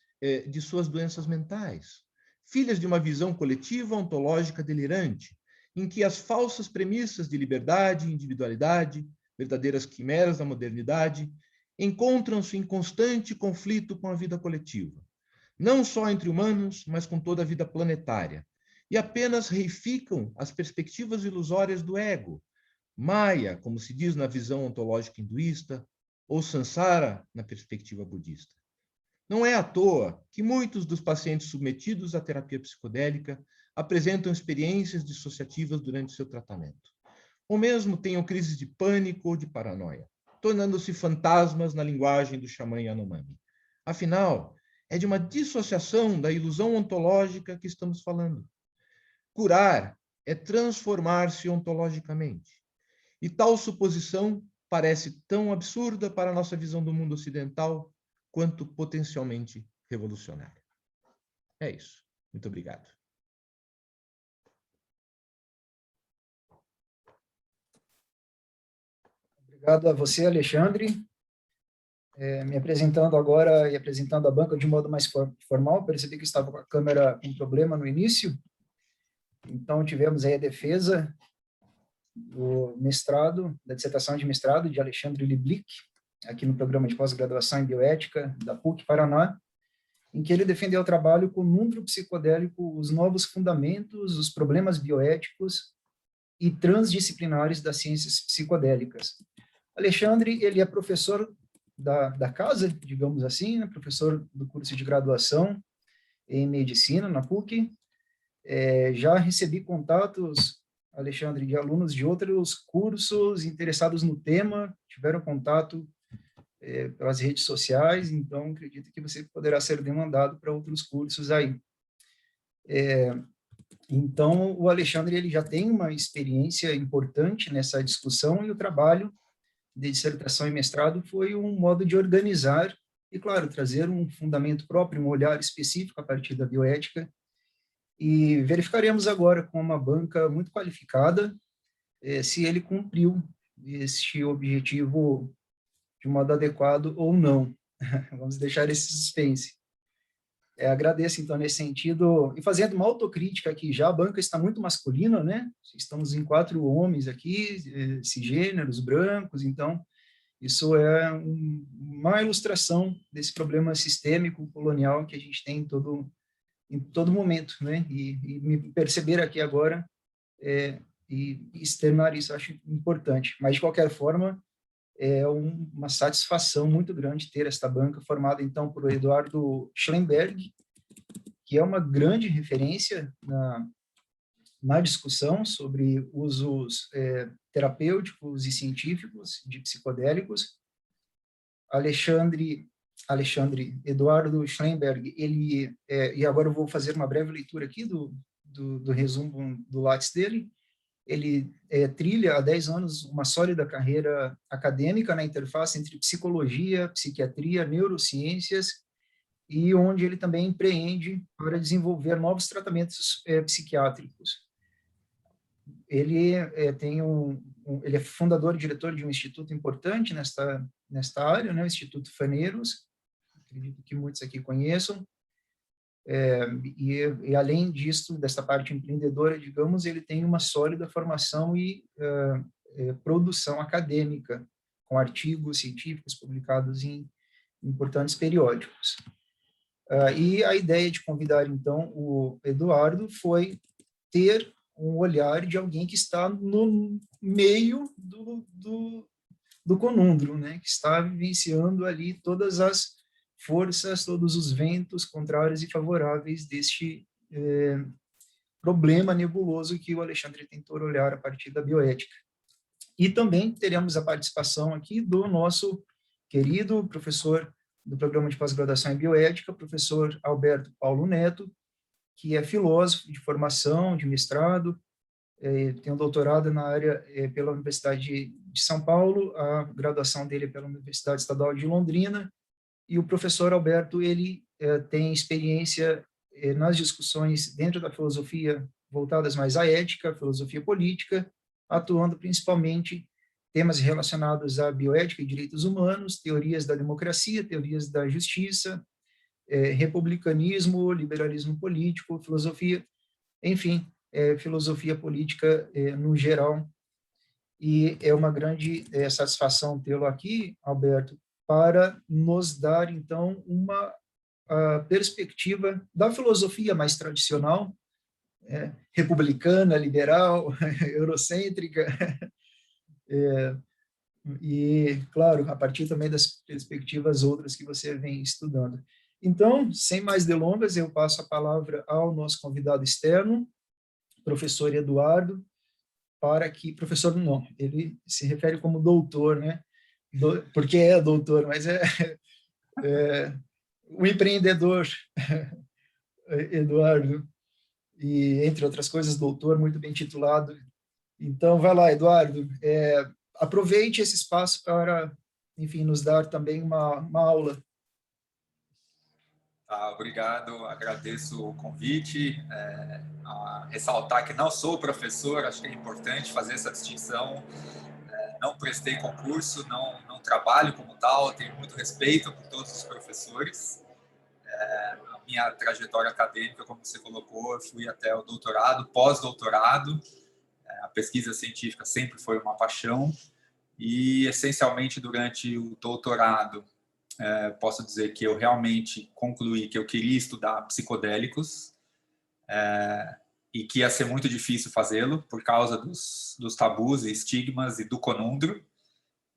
Speaker 1: de suas doenças mentais, filhas de uma visão coletiva ontológica delirante, em que as falsas premissas de liberdade e individualidade, verdadeiras quimeras da modernidade, encontram-se em constante conflito com a vida coletiva, não só entre humanos, mas com toda a vida planetária, e apenas reificam as perspectivas ilusórias do ego, Maya, como se diz na visão ontológica hinduísta, ou Sansara, na perspectiva budista. Não é à toa que muitos dos pacientes submetidos à terapia psicodélica apresentam experiências dissociativas durante seu tratamento, ou mesmo tenham crises de pânico ou de paranoia, tornando-se fantasmas na linguagem do xamã Yanomami. Afinal, é de uma dissociação da ilusão ontológica que estamos falando. Curar é transformar-se ontologicamente. E tal suposição parece tão absurda para a nossa visão do mundo ocidental quanto potencialmente revolucionária. É isso. Muito obrigado.
Speaker 3: Obrigado a você, Alexandre. Me apresentando agora e apresentando a banca de modo mais formal, percebi que estava com a câmera com problema no início, então tivemos aí a defesa do mestrado, da dissertação de mestrado de Alexandre Lieblich, aqui no programa de pós-graduação em bioética da PUC Paraná, em que ele defendeu o trabalho Conundrum psicodélico, os novos fundamentos, os problemas bioéticos e transdisciplinares das ciências psicodélicas. Alexandre, ele é professor da casa, digamos assim, né? Professor do curso de graduação em medicina na PUC. Já recebi contatos, Alexandre, de alunos de outros cursos interessados no tema, tiveram contato pelas redes sociais, então acredito que você poderá ser demandado para outros cursos aí. Então, o Alexandre ele já tem uma experiência importante nessa discussão, e o trabalho de dissertação e mestrado foi um modo de organizar e, claro, trazer um fundamento próprio, um olhar específico a partir da bioética. E verificaremos agora com uma banca muito qualificada se ele cumpriu este objetivo de modo adequado ou não. Vamos deixar esse suspense. Agradeço, então, nesse sentido, e fazendo uma autocrítica aqui já, a banca está muito masculina, né? Estamos em 4 homens aqui, cisgêneros, brancos, então, isso é uma ilustração desse problema sistêmico colonial que a gente tem em todo momento, né? E me perceber aqui agora e externar isso, eu acho importante. Mas, de qualquer forma, é uma satisfação muito grande ter esta banca formada, então, por Eduardo Schellenberg, que é uma grande referência na discussão sobre usos terapêuticos e científicos de psicodélicos. Alexandre Eduardo Schellenberg, e agora eu vou fazer uma breve leitura aqui do resumo do Lattes dele. Ele trilha há 10 anos uma sólida carreira acadêmica na interface entre psicologia, psiquiatria, neurociências, e onde ele também empreende para desenvolver novos tratamentos psiquiátricos. Ele ele é fundador e diretor de um instituto importante nesta área, né, o Instituto Faneiros, acredito que muitos aqui conheçam. E além disso, dessa parte empreendedora, digamos, ele tem uma sólida formação e produção acadêmica, com artigos científicos publicados em importantes periódicos. E a ideia de convidar, então, o Eduardo foi ter um olhar de alguém que está no meio do conúndrum, né? Que está vivenciando ali todas as forças, todos os ventos contrários e favoráveis deste problema nebuloso que o Alexandre tentou olhar a partir da bioética. E também teremos a participação aqui do nosso querido professor do programa de pós-graduação em bioética, professor Alberto Paulo Neto, que é filósofo de formação, de mestrado, tem um doutorado na área pela Universidade de São Paulo, a graduação dele é pela Universidade Estadual de Londrina, e o professor Alberto, ele tem experiência nas discussões dentro da filosofia voltadas mais à ética, filosofia política, atuando principalmente temas relacionados à bioética e direitos humanos, teorias da democracia, teorias da justiça, republicanismo, liberalismo político, filosofia, enfim, filosofia política no geral. E é uma grande satisfação tê-lo aqui, Alberto, para nos dar, então, uma perspectiva da filosofia mais tradicional, republicana, liberal, eurocêntrica, e, claro, a partir também das perspectivas outras que você vem estudando. Então, sem mais delongas, eu passo a palavra ao nosso convidado externo, professor Eduardo, para que, professor não, ele se refere como doutor, né? Porque é doutor, mas o empreendedor Eduardo, e entre outras coisas, doutor, muito bem titulado. Então, vai lá, Eduardo, aproveite esse espaço para, enfim, nos dar também uma aula.
Speaker 4: Obrigado, agradeço o convite. Ressaltar que não sou professor, acho que é importante fazer essa distinção. Não prestei concurso, não trabalho como tal, tenho muito respeito por todos os professores. A minha trajetória acadêmica, como você colocou, eu fui até o doutorado, pós-doutorado. A pesquisa científica sempre foi uma paixão e, essencialmente, durante o doutorado, posso dizer que eu realmente concluí que eu queria estudar psicodélicos. e que ia ser muito difícil fazê-lo por causa dos tabus e estigmas e do conundro.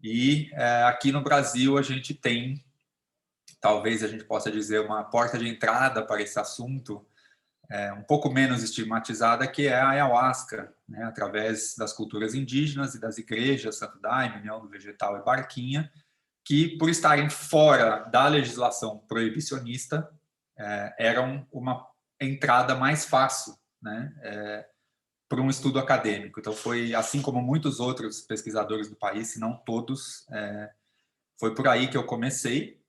Speaker 4: E aqui no Brasil a gente tem, talvez a gente possa dizer, uma porta de entrada para esse assunto um pouco menos estigmatizada, que é a ayahuasca, né, através das culturas indígenas e das igrejas, Santo Daime, União do Vegetal e Barquinha, que, por estarem fora da legislação proibicionista, eram uma entrada mais fácil, né, para um estudo acadêmico. Então, foi assim como muitos outros pesquisadores do país, se não todos, foi por aí que eu comecei.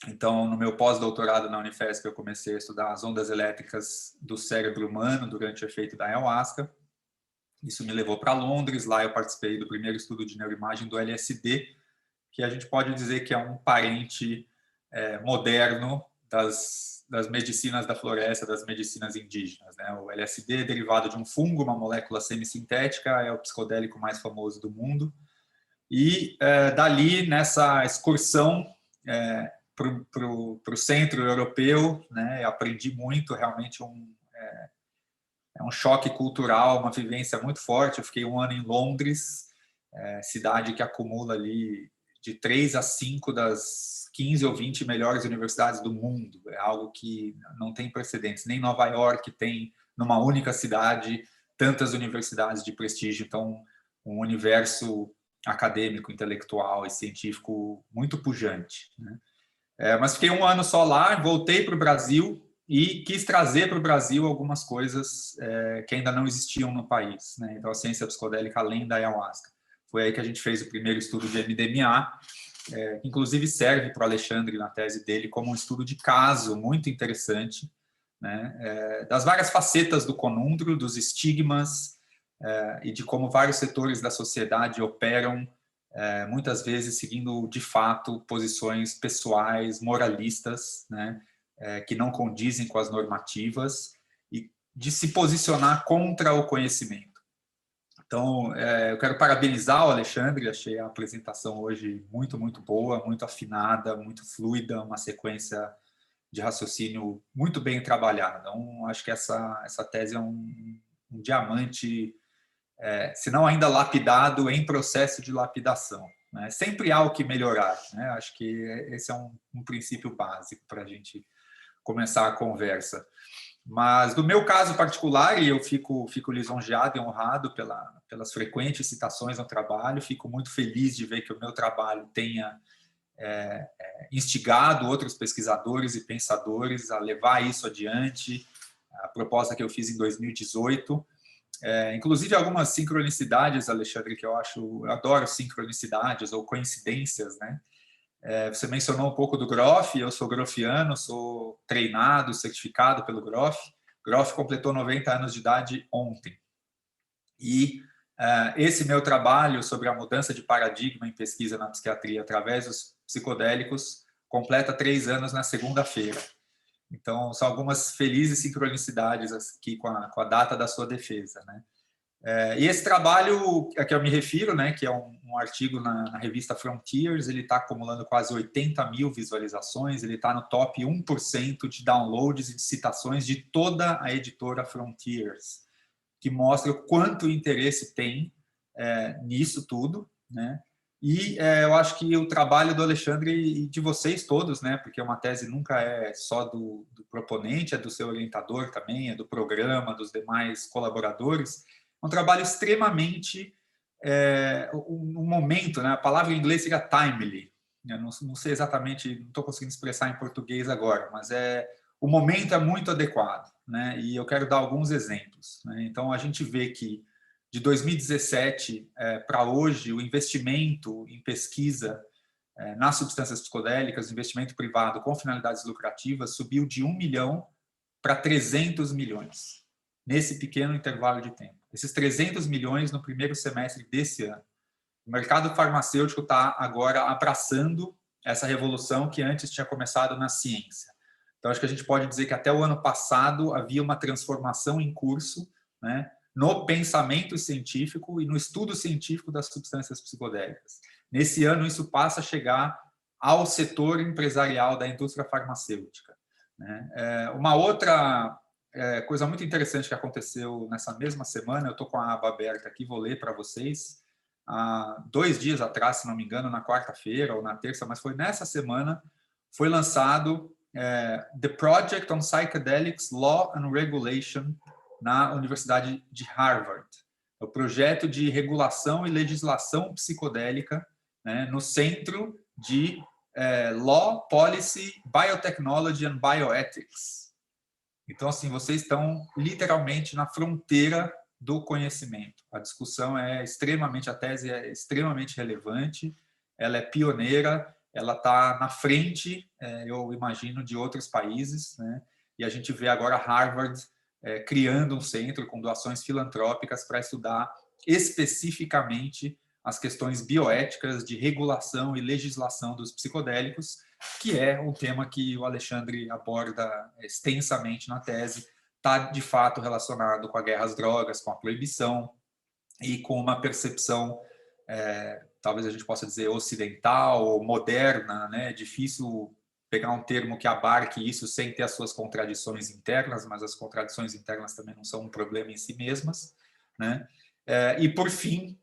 Speaker 4: Então, no meu pós-doutorado na Unifesp, eu comecei a estudar as ondas elétricas do cérebro humano durante o efeito da ayahuasca. Isso me levou para Londres. Lá eu participei do primeiro estudo de neuroimagem do LSD, que a gente pode dizer que é um parente moderno das medicinas da floresta, das medicinas indígenas, né? O LSD é derivado de um fungo, uma molécula semissintética, é o psicodélico mais famoso do mundo. E dali, nessa excursão para o centro europeu, né, aprendi muito, realmente é um choque cultural, uma vivência muito forte. Eu fiquei um ano em Londres, cidade que acumula ali de 3 a 5 das 15 ou 20 melhores universidades do mundo. É algo que não tem precedentes. Nem Nova York tem, numa única cidade, tantas universidades de prestígio. Então, um universo acadêmico, intelectual e científico muito pujante, né? Mas fiquei um ano só lá, voltei para o Brasil e quis trazer para o Brasil algumas coisas que ainda não existiam no país, né? Então, a ciência psicodélica além da ayahuasca. Foi aí que a gente fez o primeiro estudo de MDMA, que inclusive serve para o Alexandre na tese dele como um estudo de caso muito interessante, né? Das várias facetas do conundro, dos estigmas e de como vários setores da sociedade operam muitas vezes seguindo de fato posições pessoais, moralistas, né, que não condizem com as normativas, e de se posicionar contra o conhecimento. Então, eu quero parabenizar o Alexandre. Achei a apresentação hoje muito, muito boa, muito afinada, muito fluida, uma sequência de raciocínio muito bem trabalhada. Então, acho que essa tese é um diamante, se não ainda lapidado, em processo de lapidação, né? Sempre há o que melhorar, né? Acho que esse é um princípio básico para a gente começar a conversa. Mas, no meu caso particular, e eu fico lisonjeado e honrado pelas frequentes citações no trabalho, fico muito feliz de ver que o meu trabalho tenha instigado outros pesquisadores e pensadores a levar isso adiante. A proposta que eu fiz em 2018, inclusive algumas sincronicidades, Alexandre, que eu adoro sincronicidades ou coincidências, né? Você mencionou um pouco do Grof. Eu sou grofiano, sou treinado, certificado pelo Grof. Grof completou 90 anos de idade ontem. E esse meu trabalho sobre a mudança de paradigma em pesquisa na psiquiatria através dos psicodélicos completa 3 anos na segunda-feira. Então, são algumas felizes sincronicidades aqui com a data da sua defesa, né? E esse trabalho a que eu me refiro, né, que é um artigo na revista Frontiers, ele está acumulando quase 80 mil visualizações, ele está no top 1% de downloads e de citações de toda a editora Frontiers, que mostra o quanto interesse tem nisso tudo, né? E eu acho que o trabalho do Alexandre e de vocês todos, né, porque uma tese nunca é só do proponente, é do seu orientador também, é do programa, dos demais colaboradores, é um trabalho extremamente um momento, né? A palavra em inglês seria timely. Eu não sei exatamente, não estou conseguindo expressar em português agora, mas o momento é muito adequado, né? E eu quero dar alguns exemplos, né? Então, a gente vê que de 2017 para hoje, o investimento em pesquisa nas substâncias psicodélicas, o investimento privado com finalidades lucrativas, subiu de 1 milhão para 300 milhões, nesse pequeno intervalo de tempo. Esses 300 milhões no primeiro semestre desse ano. O mercado farmacêutico está agora abraçando essa revolução que antes tinha começado na ciência. Então, acho que a gente pode dizer que até o ano passado havia uma transformação em curso, né, no pensamento científico e no estudo científico das substâncias psicodélicas. Nesse ano, isso passa a chegar ao setor empresarial da indústria farmacêutica, né? Uma outra coisa muito interessante que aconteceu nessa mesma semana. Eu estou com a aba aberta aqui, vou ler para vocês. Há 2 dias atrás, se não me engano, na quarta-feira ou na terça, mas foi nessa semana, foi lançado The Project on Psychedelics, Law and Regulation na Universidade de Harvard. O projeto de regulação e legislação psicodélica, né, no Centro de Law, Policy, Biotechnology and Bioethics. Então, assim, vocês estão literalmente na fronteira do conhecimento. A discussão a tese é extremamente relevante, ela é pioneira, ela está na frente, eu imagino, de outros países, né? E a gente vê agora Harvard criando um centro com doações filantrópicas para estudar especificamente as questões bioéticas de regulação e legislação dos psicodélicos, que é um tema que o Alexandre aborda extensamente na tese, está de fato relacionado com a guerra às drogas, com a proibição e com uma percepção, talvez a gente possa dizer, ocidental ou moderna, né? É difícil pegar um termo que abarque isso sem ter as suas contradições internas, mas as contradições internas também não são um problema em si mesmas, né? E, por fim,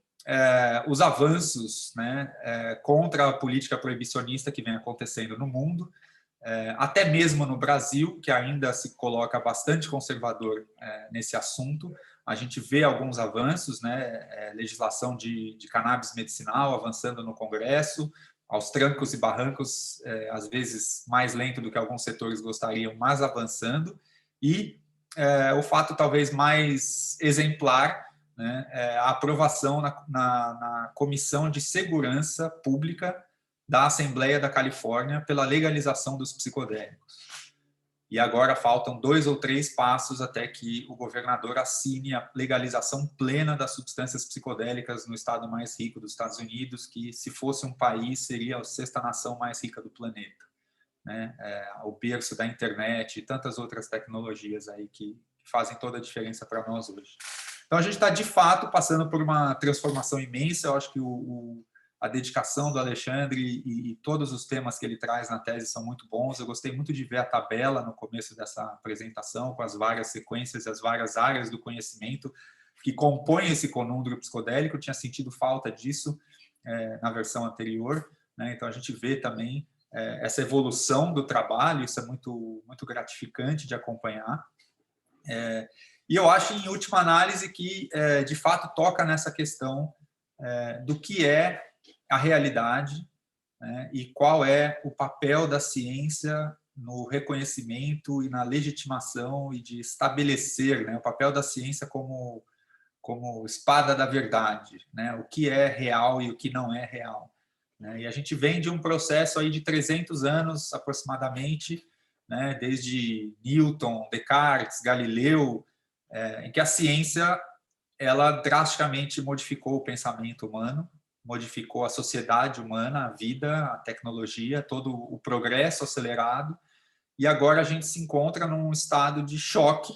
Speaker 4: os avanços, né, contra a política proibicionista que vem acontecendo no mundo, até mesmo no Brasil, que ainda se coloca bastante conservador nesse assunto. A gente vê alguns avanços, né, legislação de cannabis medicinal avançando no Congresso, aos trancos e barrancos, às vezes mais lento do que alguns setores gostariam, mas avançando. E o fato talvez mais exemplar, né, a aprovação na Comissão de Segurança Pública da Assembleia da Califórnia pela legalização dos psicodélicos. E agora faltam 2 ou 3 passos até que o governador assine a legalização plena das substâncias psicodélicas no estado mais rico dos Estados Unidos, que, se fosse um país, seria a 6ª nação mais rica do planeta, né? O berço da internet e tantas outras tecnologias aí que fazem toda a diferença para nós hoje. Então, a gente está, de fato, passando por uma transformação imensa. Eu acho que a dedicação do Alexandre e todos os temas que ele traz na tese são muito bons. Eu gostei muito de ver a tabela no começo dessa apresentação, com as várias sequências e as várias áreas do conhecimento que compõem esse conúndrio psicodélico. Eu tinha sentido falta disso na versão anterior, né? Então, a gente vê também essa evolução do trabalho, isso é muito, muito gratificante de acompanhar. E eu acho, em última análise, que, de fato, toca nessa questão do que é a realidade, né, e qual é o papel da ciência no reconhecimento e na legitimação e de estabelecer, né, o papel da ciência como espada da verdade, né, o que é real e o que não é real, né? E a gente vem de um processo aí de 300 anos, aproximadamente, né, desde Newton, Descartes, Galileu, em que a ciência ela drasticamente modificou o pensamento humano, modificou a sociedade humana, a vida, a tecnologia, todo o progresso acelerado, e agora a gente se encontra num estado de choque,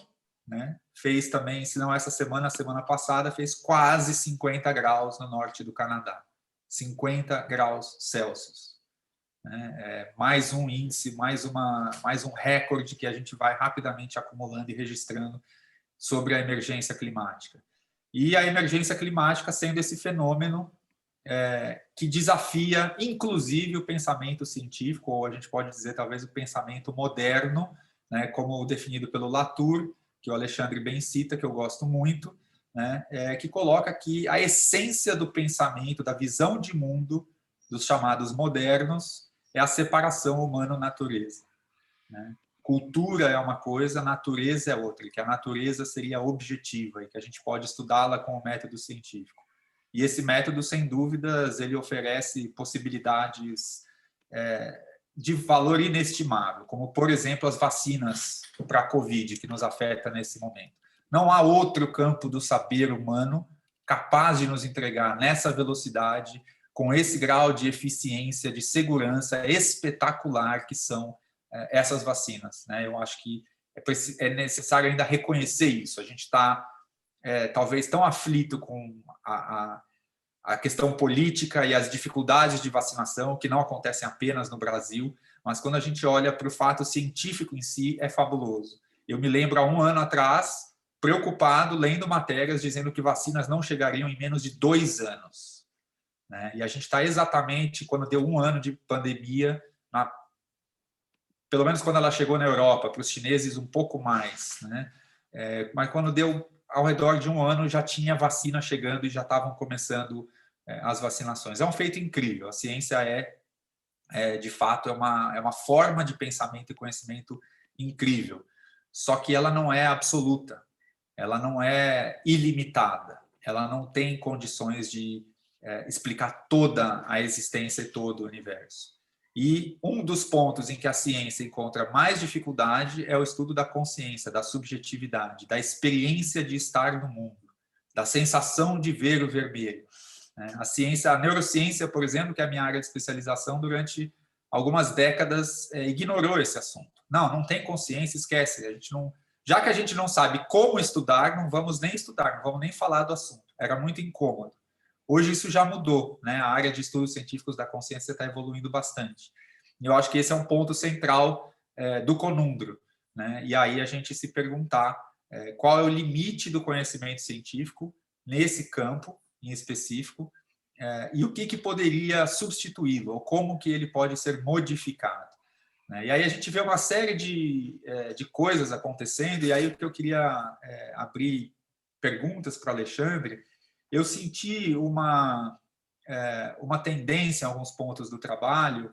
Speaker 4: né? Fez também, se não essa semana, a semana passada, fez quase 50 graus no norte do Canadá. 50 graus Celsius. Mais um índice, mais um recorde que a gente vai rapidamente acumulando e registrando sobre a emergência climática. E a emergência climática sendo esse fenômeno que desafia, inclusive, o pensamento científico, ou a gente pode dizer, talvez, o pensamento moderno, né, como definido pelo Latour, que o Alexandre bem cita, que eu gosto muito, né, que coloca que a essência do pensamento, da visão de mundo dos chamados modernos, é a separação humano-natureza, né? Cultura é uma coisa, natureza é outra, e que a natureza seria objetiva e que a gente pode estudá-la com o método científico. E esse método, sem dúvidas, ele oferece possibilidades de valor inestimável, como, por exemplo, as vacinas para a Covid, que nos afeta nesse momento. Não há outro campo do saber humano capaz de nos entregar nessa velocidade, com esse grau de eficiência, de segurança espetacular que são essas vacinas, né? Eu acho que é necessário ainda reconhecer isso. A gente está talvez tão aflito com a questão política e as dificuldades de vacinação, que não acontecem apenas no Brasil, mas quando a gente olha para o fato científico em si, é fabuloso. Eu me lembro, há um ano atrás, preocupado, lendo matérias dizendo que vacinas não chegariam em menos de 2 anos. Né? E a gente está exatamente, quando deu 1 ano de pandemia, pelo menos quando ela chegou na Europa, para os chineses um pouco mais, né? Mas quando deu ao redor de 1 ano, já tinha vacina chegando e já estavam começando as vacinações. É um feito incrível. A ciência de fato, é uma forma de pensamento e conhecimento incrível. Só que ela não é absoluta, ela não é ilimitada, ela não tem condições de explicar toda a existência e todo o universo. E um dos pontos em que a ciência encontra mais dificuldade é o estudo da consciência, da subjetividade, da experiência de estar no mundo, da sensação de ver o vermelho. A neurociência, por exemplo, que é a minha área de especialização, durante algumas décadas ignorou esse assunto. Não tem consciência, esquece. Já que a gente não sabe como estudar, não vamos nem estudar, não vamos nem falar do assunto. Era muito incômodo. Hoje isso já mudou, né? A área de estudos científicos da consciência está evoluindo bastante. E eu acho que esse é um ponto central do conundro, né? E aí a gente se perguntar qual é o limite do conhecimento científico nesse campo em específico e o que poderia substituí-lo, ou como que ele pode ser modificado. Né? E aí a gente vê uma série de coisas acontecendo, e aí o que eu queria abrir perguntas para o Alexandre. Eu senti uma tendência em alguns pontos do trabalho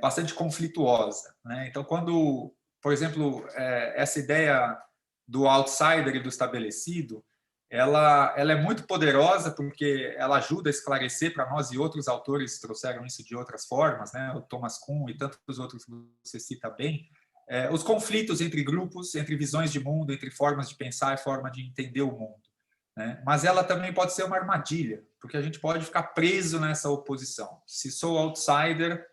Speaker 4: bastante conflituosa. Né? Então, quando, por exemplo, essa ideia do outsider e do estabelecido, ela é muito poderosa porque ela ajuda a esclarecer para nós, e outros autores trouxeram isso de outras formas, né? O Thomas Kuhn e tantos outros que você cita bem, os conflitos entre grupos, entre visões de mundo, entre formas de pensar e forma de entender o mundo. Né? Mas ela também pode ser uma armadilha, porque a gente pode ficar preso nessa oposição. Se sou outsider,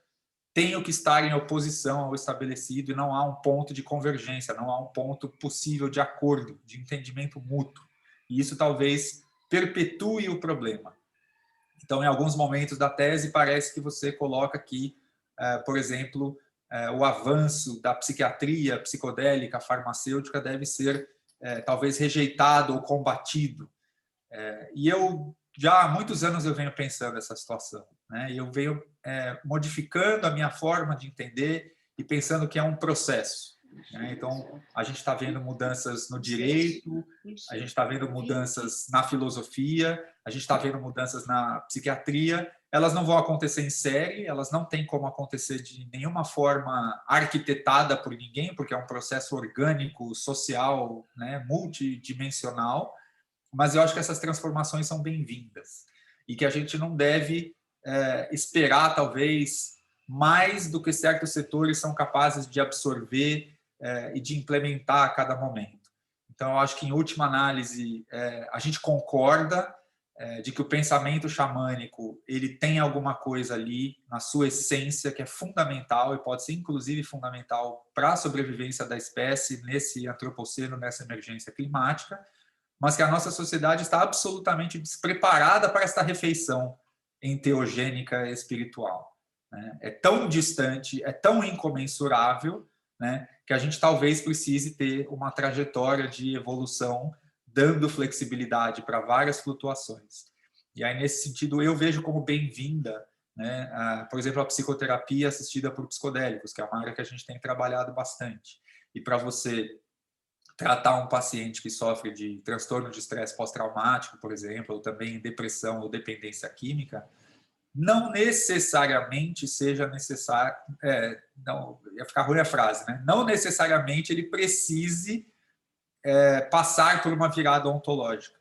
Speaker 4: tenho que estar em oposição ao estabelecido e não há um ponto de convergência, não há um ponto possível de acordo, de entendimento mútuo. E isso talvez perpetue o problema. Então, em alguns momentos da tese, parece que você coloca aqui, por exemplo, o avanço da psiquiatria psicodélica, farmacêutica, deve ser talvez rejeitado ou combatido. E eu, já há muitos anos, eu venho pensando essa situação. Né? E eu venho modificando a minha forma de entender e pensando que é um processo. Né? Então, a gente está vendo mudanças no direito, a gente está vendo mudanças na filosofia, a gente está vendo mudanças na psiquiatria. Elas não vão acontecer em série, elas não têm como acontecer de nenhuma forma arquitetada por ninguém, porque é um processo orgânico, social, né, multidimensional. Mas eu acho que essas transformações são bem-vindas e que a gente não deve esperar, talvez, mais do que certos setores são capazes de absorver e de implementar a cada momento. Então, eu acho que, em última análise, a gente concorda de que o pensamento xamânico ele tem alguma coisa ali na sua essência que é fundamental e pode ser, inclusive, fundamental para a sobrevivência da espécie nesse antropoceno, nessa emergência climática, mas que a nossa sociedade está absolutamente despreparada para esta refeição enteogênica espiritual. Né? É tão distante, é tão incomensurável, né, que a gente talvez precise ter uma trajetória de evolução dando flexibilidade para várias flutuações. E aí, nesse sentido, eu vejo como bem-vinda, né, por exemplo, a psicoterapia assistida por psicodélicos, que é uma área que a gente tem trabalhado bastante. E para você tratar um paciente que sofre de transtorno de estresse pós-traumático, por exemplo, ou também depressão ou dependência química, não necessariamente seja necessário, não, ia ficar ruim a frase, né? Não necessariamente ele precise passar por uma virada ontológica.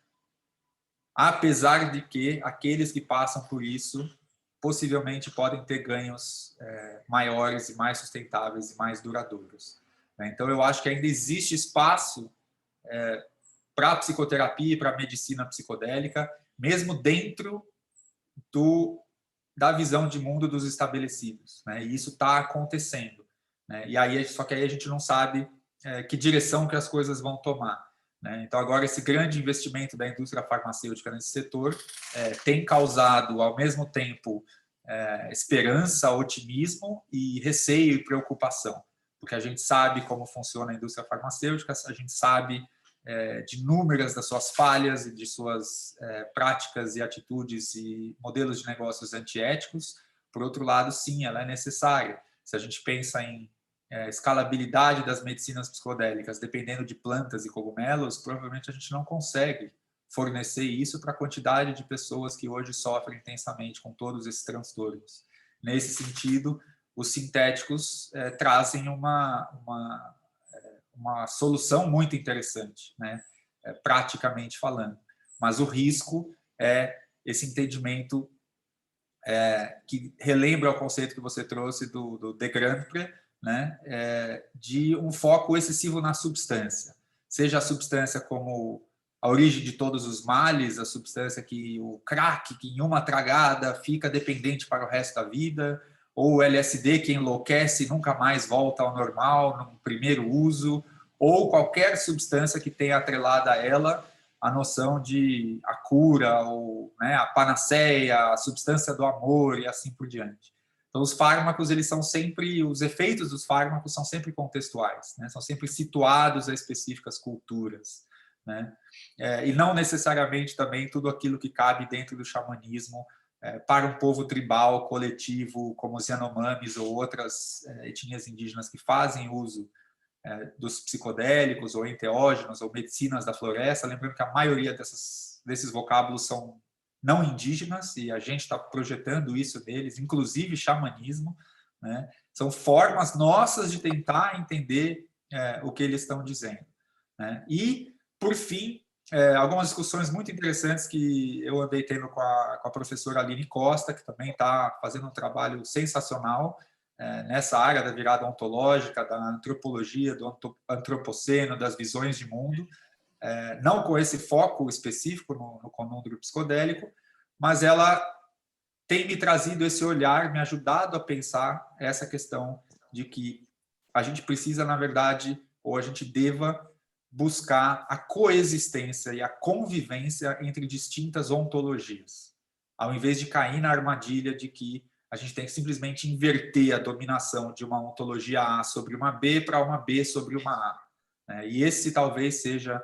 Speaker 4: Apesar de que aqueles que passam por isso possivelmente podem ter ganhos maiores e mais sustentáveis e mais duradouros. Então, eu acho que ainda existe espaço para a psicoterapia e para a medicina psicodélica, mesmo dentro da visão de mundo dos estabelecidos. Né? E isso está acontecendo. Né? E aí, só que aí a gente não sabe que direção que as coisas vão tomar. Né? Então, agora, esse grande investimento da indústria farmacêutica nesse setor tem causado, ao mesmo tempo, esperança, otimismo e receio e preocupação. porque a gente sabe como funciona a indústria farmacêutica, a gente sabe de inúmeras das suas falhas e de suas práticas e atitudes e modelos de negócios antiéticos. Por outro lado, sim, ela é necessária. Se a gente pensa em escalabilidade das medicinas psicodélicas, dependendo de plantas e cogumelos, provavelmente a gente não consegue fornecer isso para a quantidade de pessoas que hoje sofrem intensamente com todos esses transtornos. Nesse sentido, os sintéticos trazem uma solução muito interessante, né? Praticamente falando. Mas o risco é esse entendimento que relembra o conceito que você trouxe do de Grandpré, né? De um foco excessivo na substância. Seja a substância como a origem de todos os males, a substância que o crack, que em uma tragada fica dependente para o resto da vida, ou o LSD que enlouquece e nunca mais volta ao normal no primeiro uso, ou qualquer substância que tenha atrelada a ela a noção de a cura, ou, né, a panaceia, a substância do amor e assim por diante. Então, os fármacos, eles são sempre, os efeitos dos fármacos são sempre contextuais, né? São sempre situados a específicas culturas, né? E não necessariamente também tudo aquilo que cabe dentro do xamanismo para um povo tribal, coletivo, como os Yanomamis ou outras etnias indígenas que fazem uso dos psicodélicos ou enteógenos ou medicinas da floresta. Lembrando que a maioria desses vocábulos são não indígenas e a gente está projetando isso neles, inclusive xamanismo, né? São formas nossas de tentar entender o que eles estão dizendo, né? E, por fim, algumas discussões muito interessantes que eu andei tendo com a professora Aline Costa, que também está fazendo um trabalho sensacional nessa área da virada ontológica, da antropologia, do antropoceno, das visões de mundo, não com esse foco específico no conúndrio psicodélico, mas ela tem me trazido esse olhar, me ajudado a pensar essa questão de que a gente precisa, na verdade, ou a gente deva buscar a coexistência e a convivência entre distintas ontologias, ao invés de cair na armadilha de que a gente tem que simplesmente inverter a dominação de uma ontologia A sobre uma B para uma B sobre uma A. E esse talvez seja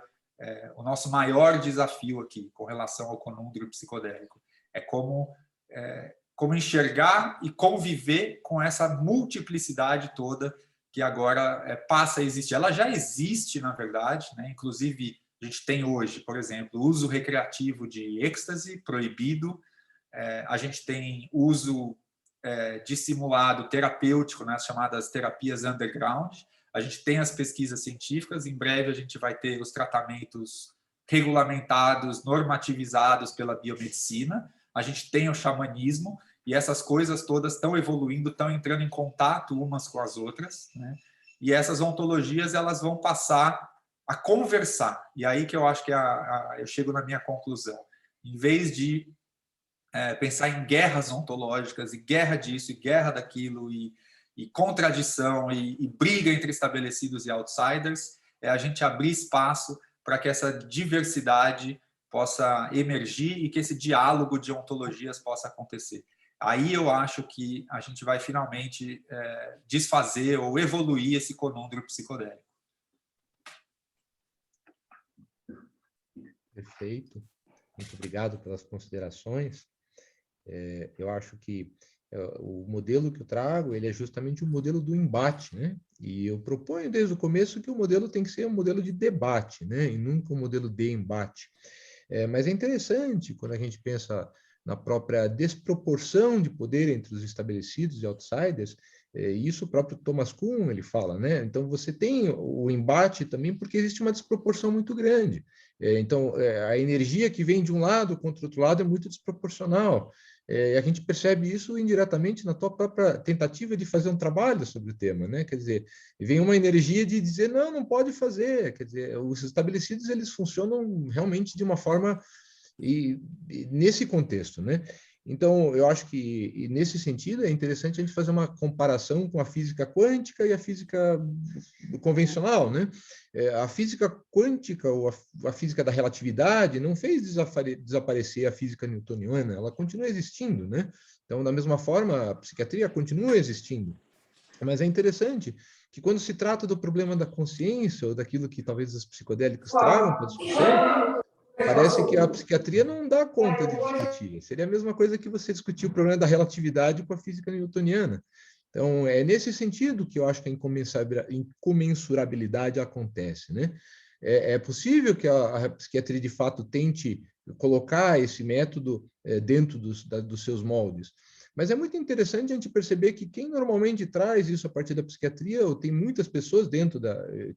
Speaker 4: o nosso maior desafio aqui com relação ao conúndrio psicodélico. É como enxergar e conviver com essa multiplicidade toda que agora passa a existir. Ela já existe, na verdade, né? Inclusive, a gente tem hoje, por exemplo, o uso recreativo de êxtase proibido, a gente tem uso dissimulado terapêutico, nas chamadas terapias underground, a gente tem as pesquisas científicas, em breve a gente vai ter os tratamentos regulamentados, normativizados pela biomedicina, a gente tem o xamanismo, e essas coisas todas estão evoluindo, estão entrando em contato umas com as outras, né? E essas ontologias elas vão passar a conversar. E aí que eu acho que eu chego na minha conclusão. Em vez de pensar em guerras ontológicas, e guerra disso, e guerra daquilo, e contradição, e briga entre estabelecidos e outsiders, a gente abrir espaço para que essa diversidade possa emergir e que esse diálogo de ontologias possa acontecer. Aí eu acho que a gente vai finalmente desfazer ou evoluir esse conúndrio psicodélico.
Speaker 1: Perfeito. Muito obrigado pelas considerações. Eu acho que o modelo que eu trago, ele é justamente o modelo do embate, né? E eu proponho desde o começo que o modelo tem que ser um modelo de debate, né? E nunca um modelo de embate. Mas é interessante quando a gente pensa na própria desproporção de poder entre os estabelecidos e outsiders, isso o próprio Thomas Kuhn ele fala, né? Então você tem o embate também porque existe uma desproporção muito grande. Então a energia que vem de um lado contra o outro lado é muito desproporcional. E a gente percebe isso indiretamente na tua própria tentativa de fazer um trabalho sobre o tema, né? Quer dizer, vem uma energia de dizer não pode fazer. Quer dizer, os estabelecidos eles funcionam realmente de uma forma e nesse contexto, né? Então, eu acho que nesse sentido é interessante a gente fazer uma comparação com a física quântica e a física convencional, né? A física quântica ou a física da relatividade não fez desaparecer a física newtoniana, ela continua existindo, né? Então, da mesma forma, a psiquiatria continua existindo. Mas é interessante que quando se trata do problema da consciência, ou daquilo que talvez os psicodélicos tragam para a discussão, parece que a psiquiatria não dá conta de discutir. Seria a mesma coisa que você discutir o problema da relatividade com a física newtoniana. Então, é nesse sentido que eu acho que a incomensurabilidade acontece, né? É possível que a psiquiatria, de fato, tente colocar esse método dentro dos seus moldes, mas é muito interessante a gente perceber que quem normalmente traz isso a partir da psiquiatria, ou tem muitas pessoas que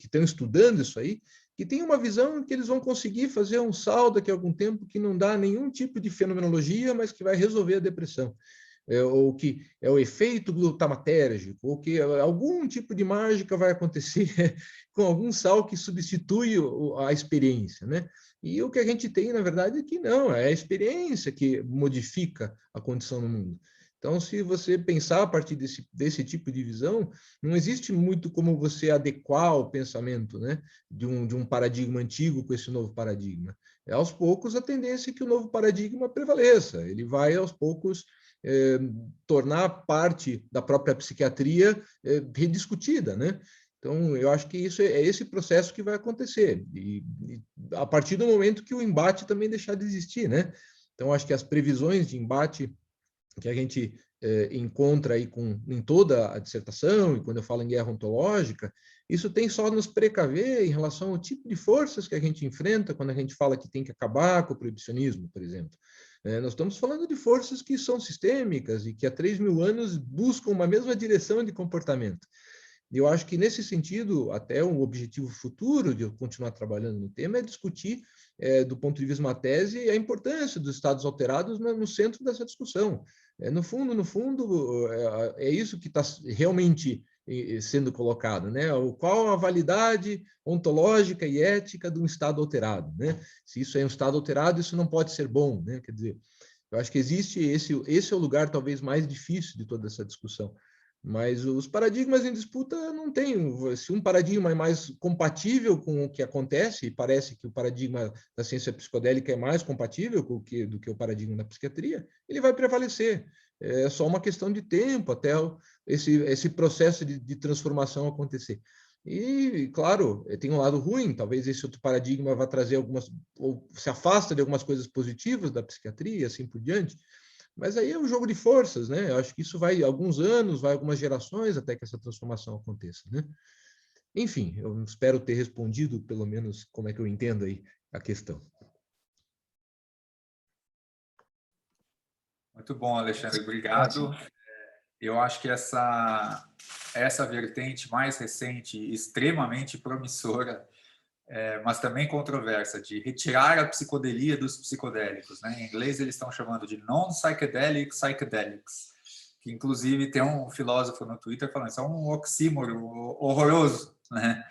Speaker 1: estão estudando isso aí, que tem uma visão que eles vão conseguir fazer um salto daqui a algum tempo que não dá nenhum tipo de fenomenologia, mas que vai resolver a depressão. Ou que é o efeito glutamatérgico, ou que algum tipo de mágica vai acontecer com algum sal que substitui a experiência, né? E o que a gente tem, na verdade, é que não, é a experiência que modifica a condição no mundo. Então, se você pensar a partir desse tipo de visão, não existe muito como você adequar o pensamento, né, de um paradigma antigo com esse novo paradigma. É, aos poucos, a tendência é que o novo paradigma prevaleça. Ele vai, aos poucos, tornar parte da própria psiquiatria rediscutida, né? Então, eu acho que isso é esse processo que vai acontecer. E a partir do momento que o embate também deixar de existir, né? Então, acho que as previsões de embate que a gente encontra aí em toda a dissertação, e quando eu falo em guerra ontológica, isso tem só nos precaver em relação ao tipo de forças que a gente enfrenta quando a gente fala que tem que acabar com o proibicionismo, por exemplo. Nós estamos falando de forças que são sistêmicas e que há 3.000 anos buscam uma mesma direção de comportamento. E eu acho que, nesse sentido, até um objetivo futuro de eu continuar trabalhando no tema é discutir, do ponto de vista de uma tese, a importância dos estados alterados no centro dessa discussão. No fundo, é isso que está realmente sendo colocado, né? Qual a validade ontológica e ética de um estado alterado, né? Se isso é um estado alterado, isso não pode ser bom, né? Quer dizer, eu acho que existe esse é o lugar talvez mais difícil de toda essa discussão. Mas os paradigmas em disputa não tem. Se um paradigma é mais compatível com o que acontece, e parece que o paradigma da ciência psicodélica é mais compatível do que o paradigma da psiquiatria, ele vai prevalecer. É só uma questão de tempo até esse processo de transformação acontecer. E, claro, tem um lado ruim, talvez esse outro paradigma vá trazer ou se afasta de algumas coisas positivas da psiquiatria e assim por diante, mas aí é um jogo de forças, né? Eu acho que isso vai alguns anos, vai algumas gerações até que essa transformação aconteça, né? Enfim, eu espero ter respondido, pelo menos, como é que eu entendo aí a questão.
Speaker 4: Muito bom, Alexandre, obrigado. Eu acho que essa vertente mais recente, extremamente promissora, mas também controversa, de retirar a psicodelia dos psicodélicos, né? Em inglês eles estão chamando de non-psychedelic psychedelics, que inclusive tem um filósofo no Twitter falando isso é um oxímoro horroroso, né?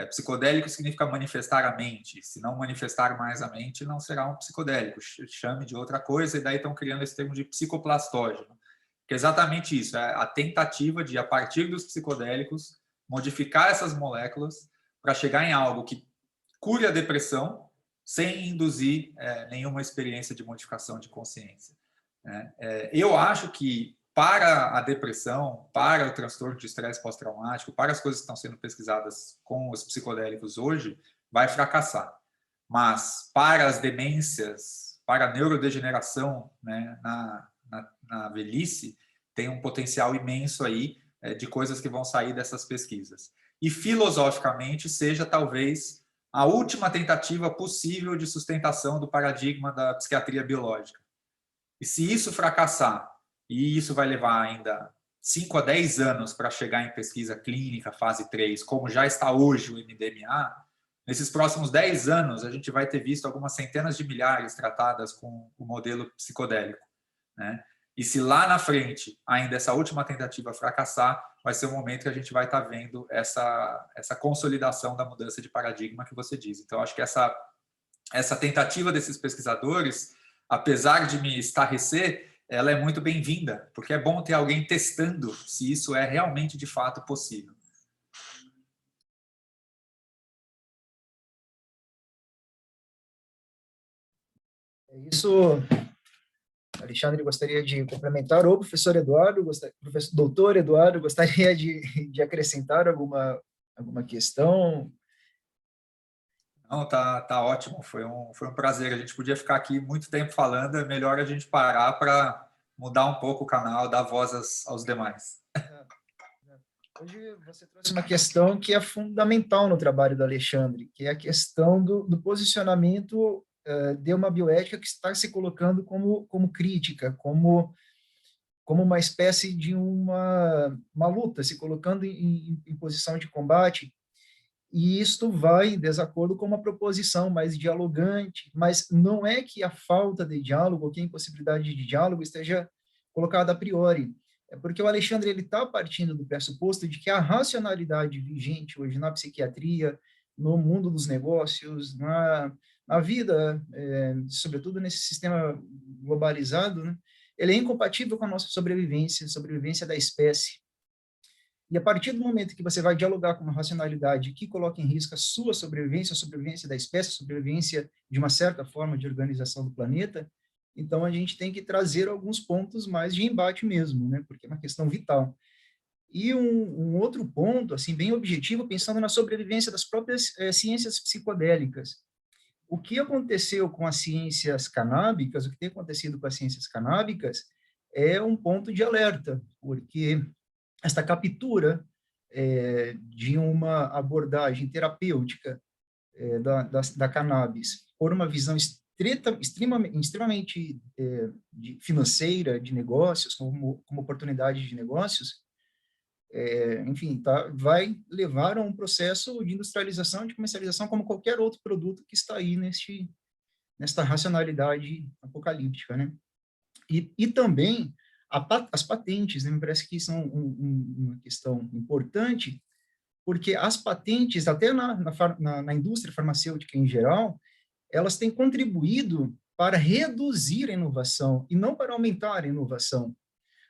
Speaker 4: Psicodélico significa manifestar a mente. Se não manifestar mais a mente, não será um psicodélico. Chame de outra coisa, e daí estão criando esse termo de psicoplastógeno, que é exatamente isso, é a tentativa de, a partir dos psicodélicos, modificar essas moléculas para chegar em algo que cure a depressão sem induzir nenhuma experiência de modificação de consciência. Eu acho que para a depressão, para o transtorno de estresse pós-traumático, para as coisas que estão sendo pesquisadas com os psicodélicos hoje, vai fracassar. Mas para as demências, para a neurodegeneração, né, na velhice, tem um potencial imenso aí de coisas que vão sair dessas pesquisas. E filosoficamente seja talvez a última tentativa possível de sustentação do paradigma da psiquiatria biológica. E se isso fracassar, e isso vai levar ainda 5 a 10 anos para chegar em pesquisa clínica, fase 3, como já está hoje o MDMA, nesses próximos 10 anos a gente vai ter visto algumas centenas de milhares tratadas com o modelo psicodélico, né? E se lá na frente ainda essa última tentativa fracassar, vai ser o momento que a gente vai estar vendo essa consolidação da mudança de paradigma que você diz. Então, acho que essa tentativa desses pesquisadores, apesar de me estarrecer, ela é muito bem-vinda, porque é bom ter alguém testando se isso é realmente, de fato, possível.
Speaker 3: Isso, Alexandre gostaria de complementar, ou o professor Eduardo, professor doutor Eduardo, gostaria de acrescentar alguma questão?
Speaker 4: Não, tá ótimo, foi um prazer. A gente podia ficar aqui muito tempo falando, é melhor a gente parar para mudar um pouco o canal, dar voz aos demais.
Speaker 3: Hoje você trouxe uma questão que é fundamental no trabalho do Alexandre, que é a questão do posicionamento de uma bioética que está se colocando como crítica, como uma espécie de uma luta, se colocando em posição de combate, e isto vai em desacordo com uma proposição mais dialogante, mas não é que a falta de diálogo, ou que a impossibilidade de diálogo esteja colocada a priori, é porque o Alexandre está partindo do pressuposto de que a racionalidade vigente hoje na psiquiatria, no mundo dos negócios, na vida, sobretudo nesse sistema globalizado, né, ele é incompatível com a nossa sobrevivência da espécie. E a partir do momento que você vai dialogar com uma racionalidade que coloca em risco a sua sobrevivência, a sobrevivência da espécie, a sobrevivência de uma certa forma de organização do planeta, então a gente tem que trazer alguns pontos mais de embate mesmo, né? Porque é uma questão vital. E um outro ponto, assim, bem objetivo, pensando na sobrevivência das próprias ciências psicodélicas. O que aconteceu com as ciências canábicas, o que tem acontecido com as ciências canábicas, é um ponto de alerta, porque esta captura de uma abordagem terapêutica da cannabis por uma visão extremamente financeira de negócios, como oportunidade de negócios, enfim, vai levar a um processo de industrialização, de comercialização, como qualquer outro produto que está aí nesta racionalidade apocalíptica, né? E também as patentes, né, me parece que são uma questão importante, porque as patentes, até na indústria farmacêutica em geral, elas têm contribuído para reduzir a inovação e não para aumentar a inovação.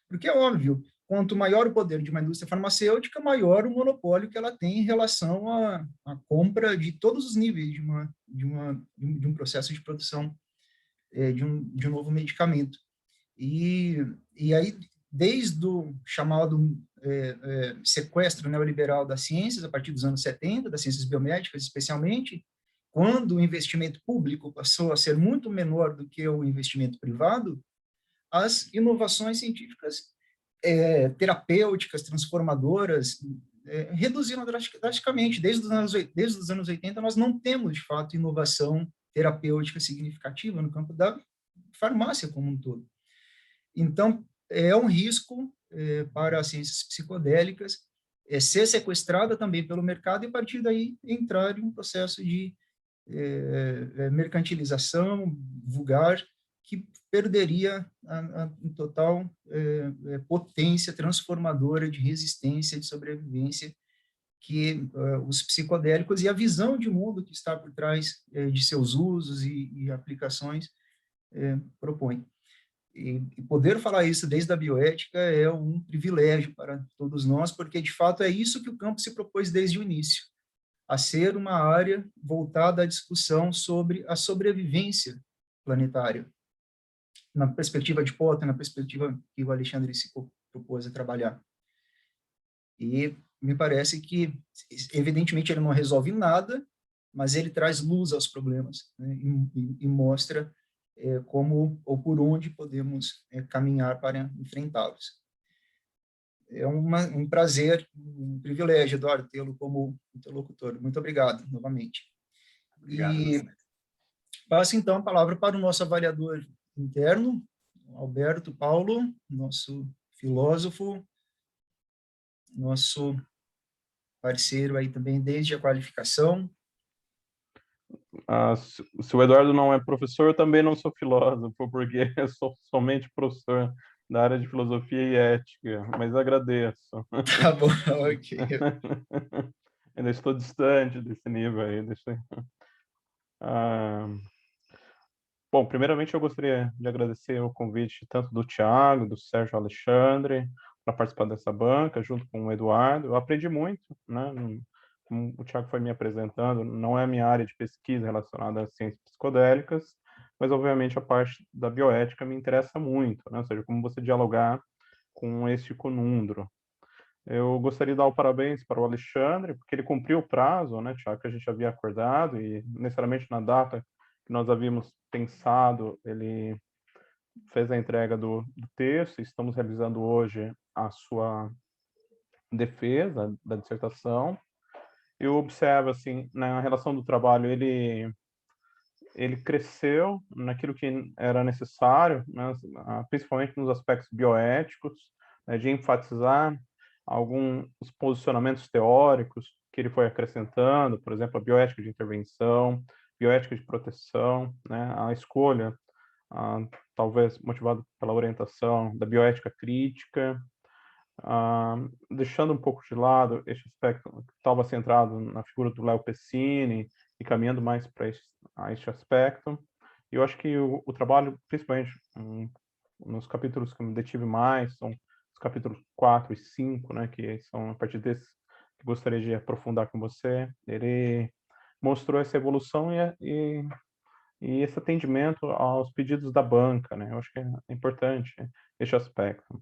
Speaker 3: Porque é óbvio, quanto maior o poder de uma indústria farmacêutica, maior o monopólio que ela tem em relação à compra de todos os níveis de um processo de produção de um novo medicamento. E aí, desde o chamado sequestro neoliberal das ciências, a partir dos anos 70, das ciências biomédicas especialmente, quando o investimento público passou a ser muito menor do que o investimento privado, as inovações científicas terapêuticas, transformadoras, reduziram drasticamente. Desde os anos 80, nós não temos, de fato, inovação terapêutica significativa no campo da farmácia como um todo. Então, é um risco para as ciências psicodélicas ser sequestrada também pelo mercado e, a partir daí, entrar em um processo de mercantilização vulgar que perderia a total potência transformadora de resistência, de sobrevivência que os psicodélicos e a visão de mundo que está por trás de seus usos e aplicações propõem. E poder falar isso desde a bioética é um privilégio para todos nós, porque, de fato, é isso que o campo se propôs desde o início, a ser uma área voltada à discussão sobre a sobrevivência planetária, na perspectiva de Potter, na perspectiva que o Alexandre se propôs a trabalhar. E me parece que, evidentemente, ele não resolve nada, mas ele traz luz aos problemas, né, e mostra como ou por onde podemos caminhar para enfrentá-los. É um prazer, um privilégio, Eduardo, tê-lo como interlocutor. Muito obrigado, novamente.
Speaker 4: Obrigado.
Speaker 3: E passo, então, a palavra para o nosso avaliador interno, Alberto Paulo, nosso filósofo, nosso parceiro aí também desde a qualificação.
Speaker 5: Se o Eduardo não é professor, eu também não sou filósofo, porque eu sou somente professor da área de filosofia e ética, mas agradeço.
Speaker 3: Tá bom, ok.
Speaker 5: Ainda estou distante desse nível aí. Bom, primeiramente eu gostaria de agradecer o convite tanto do Thiago, do Sérgio Alexandre, para participar dessa banca, junto com o Eduardo. Eu aprendi muito, né? Como o Thiago foi me apresentando, não é a minha área de pesquisa relacionada às ciências psicodélicas, mas obviamente a parte da bioética me interessa muito, né? Ou seja, como você dialogar com esse conundro. Eu gostaria de dar o parabéns para o Alexandre, porque ele cumpriu o prazo, né, Tiago, que a gente havia acordado, e necessariamente na data que nós havíamos pensado, ele fez a entrega do texto, e estamos realizando hoje a sua defesa da dissertação. Eu observo, assim, na relação do trabalho, ele cresceu naquilo que era necessário, né, principalmente nos aspectos bioéticos, né, de enfatizar alguns posicionamentos teóricos que ele foi acrescentando, por exemplo, a bioética de intervenção, bioética de proteção, né, a escolha, talvez motivado pela orientação da bioética crítica, deixando um pouco de lado este aspecto que estava centrado na figura do Léo Pessini e caminhando mais para este aspecto. E eu acho que o trabalho, principalmente nos capítulos que eu me detive mais, são os capítulos 4 e 5, né, que são a partir desses que gostaria de aprofundar com você. Ele mostrou essa evolução e esse atendimento aos pedidos da banca, né? Eu acho que é importante este aspecto.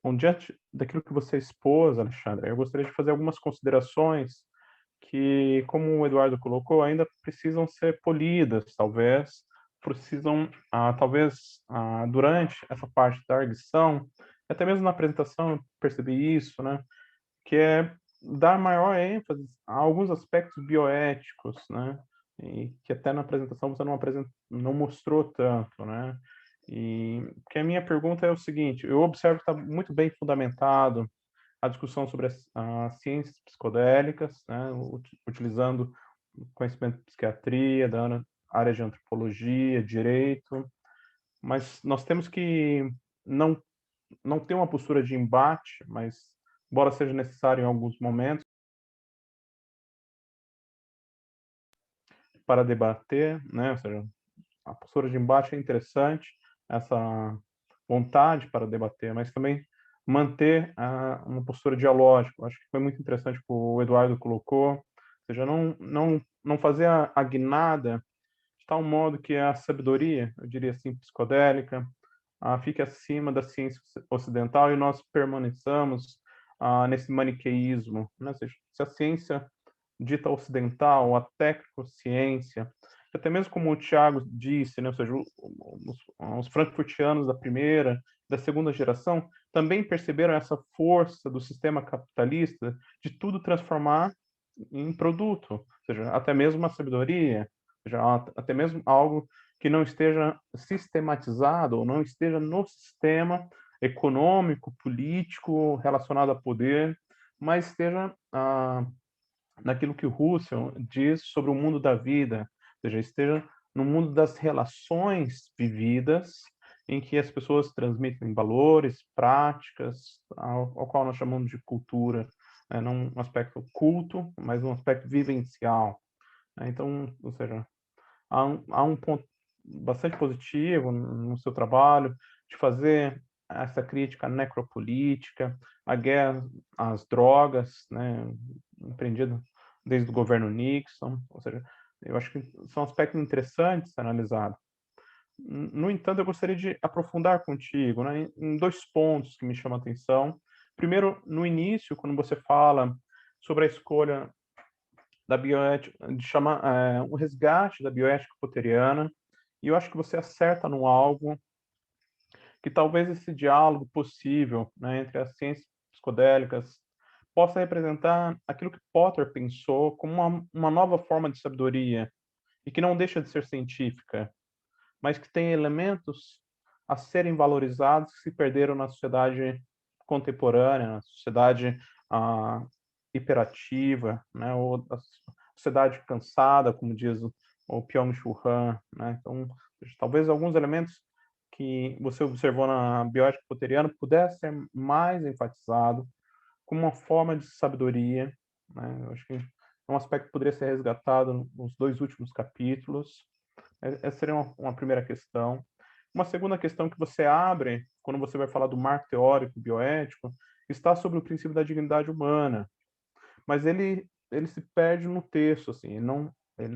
Speaker 5: Bom, diante daquilo que você expôs, Alexandre, eu gostaria de fazer algumas considerações que, como o Eduardo colocou, ainda precisam ser polidas, talvez, precisam, talvez, durante essa parte da arguição, até mesmo na apresentação eu percebi isso, né, que é dar maior ênfase a alguns aspectos bioéticos, né, e que até na apresentação você não mostrou tanto, né, e que a minha pergunta é o seguinte: eu observo que está muito bem fundamentado a discussão sobre as ciências psicodélicas, né, utilizando o conhecimento de psiquiatria, da área de antropologia, direito, mas nós temos que não não ter uma postura de embate, mas embora seja necessário em alguns momentos para debater, né, ou seja, a postura de embate é interessante, essa vontade para debater, mas também manter uma postura dialógica. Acho que foi muito interessante que o Eduardo colocou, ou seja, não fazer a guinada de tal modo que a sabedoria, eu diria assim, psicodélica, fique acima da ciência ocidental e nós permaneçamos nesse maniqueísmo, né? Ou seja, se a ciência dita ocidental, a tecnociência, até mesmo como o Tiago disse, né, ou seja, os frankfurtianos da primeira, da segunda geração, também perceberam essa força do sistema capitalista de tudo transformar em produto, ou seja, até mesmo a sabedoria, ou seja, até mesmo algo que não esteja sistematizado ou não esteja no sistema econômico, político, relacionado a poder, mas esteja naquilo que o Russell diz sobre o mundo da vida, ou seja, esteja no mundo das relações vividas, em que as pessoas transmitem valores, práticas, ao qual nós chamamos de cultura, né, não um aspecto culto, mas um aspecto vivencial. Né? Então, ou seja, há um ponto bastante positivo no seu trabalho de fazer essa crítica necropolítica, a guerra às drogas, né, empreendida desde o governo Nixon, ou seja, eu acho que são aspectos interessantes analisados. No entanto, eu gostaria de aprofundar contigo, né, em dois pontos que me chamam a atenção. Primeiro, no início, quando você fala sobre a escolha da bioética, de chamar o resgate da bioética poteriana, e eu acho que você acerta no algo que talvez esse diálogo possível, né, entre as ciências psicodélicas possa representar aquilo que Potter pensou como uma nova forma de sabedoria e que não deixa de ser científica, mas que tem elementos a serem valorizados que se perderam na sociedade contemporânea, na sociedade hiperativa, né, ou a sociedade cansada, como diz o Byung-Chul Han, né? Então, talvez alguns elementos que você observou na bioética poteriana pudesse ser mais enfatizado como uma forma de sabedoria, né? Eu acho que é um aspecto que poderia ser resgatado nos dois últimos capítulos. Essa seria uma primeira questão. Uma segunda questão que você abre, quando você vai falar do marco teórico bioético, está sobre o princípio da dignidade humana, mas ele se perde no texto, assim, ele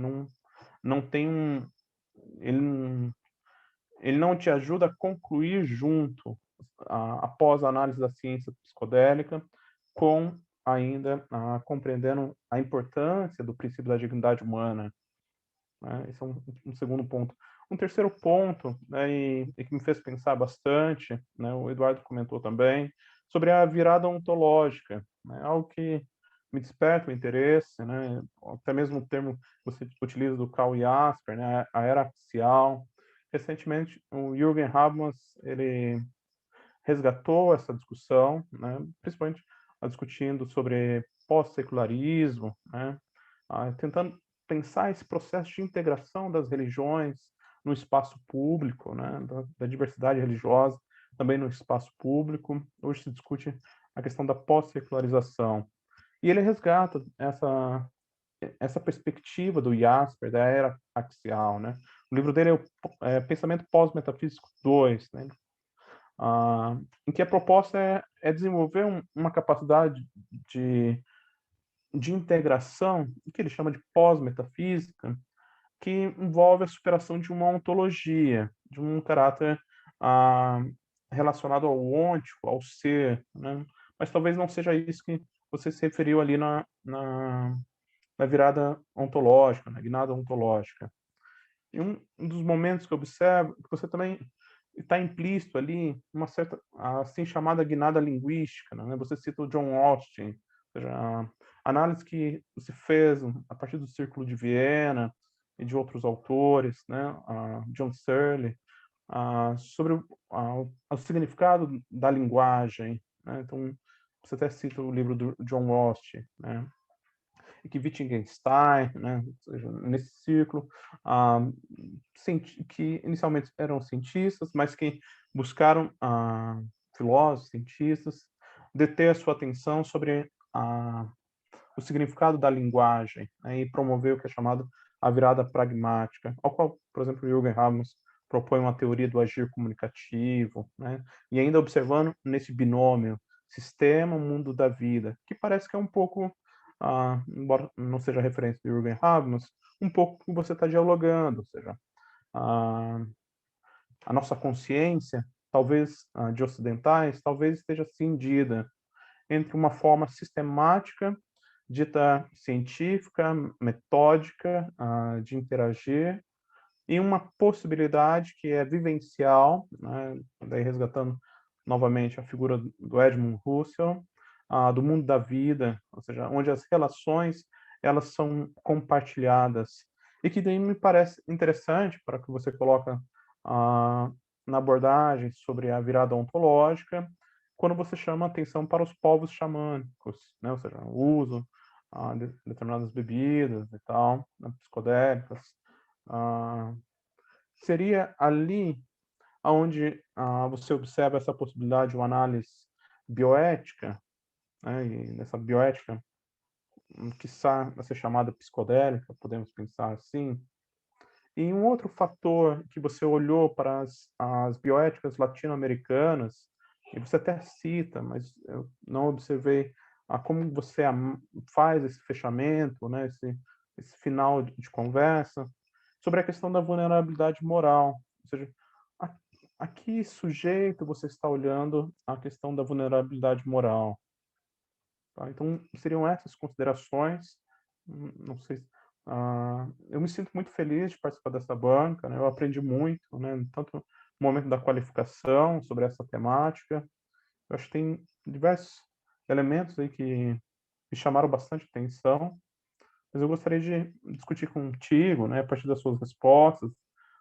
Speaker 5: não tem ele ele não te ajuda a concluir junto, após a análise da ciência psicodélica, com ainda compreendendo a importância do princípio da dignidade humana, né? Esse é um segundo ponto. Um terceiro ponto, né, e que me fez pensar bastante, né, o Eduardo comentou também, sobre a virada ontológica, né, algo que me desperta o interesse, né, até mesmo o termo que você utiliza do Karl Jasper, né, a era axial. Recentemente, o Jürgen Habermas, ele resgatou essa discussão, né, principalmente discutindo sobre pós-secularismo, né, tentando pensar esse processo de integração das religiões no espaço público, né, da diversidade religiosa também no espaço público. Hoje se discute a questão da pós-secularização. E ele resgata essa perspectiva do Jasper, da era axial, né? O livro dele é Pensamento Pós-Metafísico 2, né? Em que a proposta é desenvolver uma capacidade de integração, que ele chama de pós-metafísica, que envolve a superação de uma ontologia, de um caráter relacionado ao ôntico, ao ser, né? Mas talvez não seja isso que você se referiu ali na virada ontológica, na guinada ontológica. E um dos momentos que eu observo, que você também está implícito ali, uma certa, assim chamada guinada linguística, né? Você cita o John Austin, ou seja, a análise que se fez a partir do Círculo de Viena e de outros autores, né? John Searle, sobre o significado da linguagem, né? Então, você até cita o livro do John Austin, né? E que Wittgenstein, né, ou seja, nesse círculo, que inicialmente eram cientistas, mas que buscaram, filósofos, cientistas, deter a sua atenção sobre o significado da linguagem, né, e promover o que é chamado a virada pragmática, ao qual, por exemplo, Jürgen Habermas propõe uma teoria do agir comunicativo, né, e ainda observando nesse binômio sistema, mundo da vida, que parece que é um pouco, embora não seja referência de Jürgen Habermas, um pouco que você está dialogando, ou seja, a nossa consciência, talvez de ocidentais, talvez esteja cindida entre uma forma sistemática, dita científica, metódica, de interagir, e uma possibilidade que é vivencial, né, daí resgatando novamente a figura do Edmund Husserl, do mundo da vida, ou seja, onde as relações elas são compartilhadas, e que daí me parece interessante para que você coloca na abordagem sobre a virada ontológica, quando você chama atenção para os povos xamânicos, né, ou seja, o uso de determinadas bebidas e tal, né, psicodélicas, seria ali onde você observa essa possibilidade de uma análise bioética, né, e nessa bioética, quiçá a ser chamada psicodélica, podemos pensar assim. E um outro fator que você olhou para as bioéticas latino-americanas, e você até cita, mas eu não observei como você faz esse fechamento, né, esse final de conversa, sobre a questão da vulnerabilidade moral. Ou seja, a que sujeito você está olhando a questão da vulnerabilidade moral? Tá? Então, seriam essas considerações. Não sei, eu me sinto muito feliz de participar dessa banca, né? Eu aprendi muito, né? Tanto no momento da qualificação sobre essa temática. Eu acho que tem diversos elementos aí que me chamaram bastante atenção, mas eu gostaria de discutir contigo, né, a partir das suas respostas,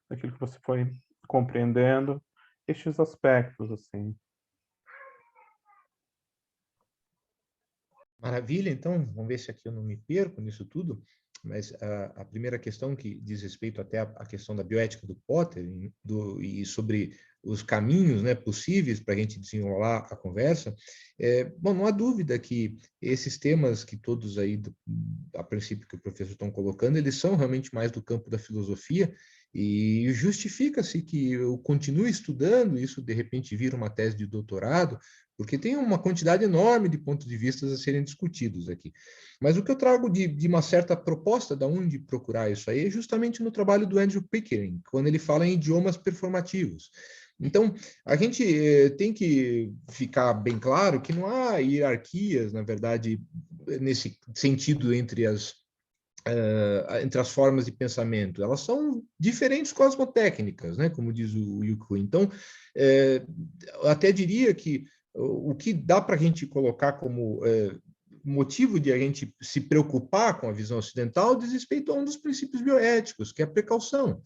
Speaker 5: daquilo que você foi compreendendo, estes aspectos, assim.
Speaker 1: Maravilha, então, vamos ver se aqui eu não me perco nisso tudo, mas a primeira questão que diz respeito até à questão da bioética do Potter e sobre os caminhos, né, possíveis para a gente desenrolar a conversa, bom, não há dúvida que esses temas que todos aí, a princípio que o professor estão colocando, eles são realmente mais do campo da filosofia E justifica-se que eu continue estudando, isso de repente vira uma tese de doutorado, porque tem uma quantidade enorme de pontos de vista a serem discutidos aqui. Mas o que eu trago de uma certa proposta de onde procurar isso aí é justamente no trabalho do Andrew Pickering, quando ele fala em idiomas performativos. Então, a gente tem que ficar bem claro que não há hierarquias, na verdade, nesse sentido entre as formas de pensamento. Elas são diferentes cosmotécnicas, né? Como diz o Yuko. Então, eu até diria que o que dá para a gente colocar como motivo de a gente se preocupar com a visão ocidental diz respeito a um dos princípios bioéticos, que é a precaução.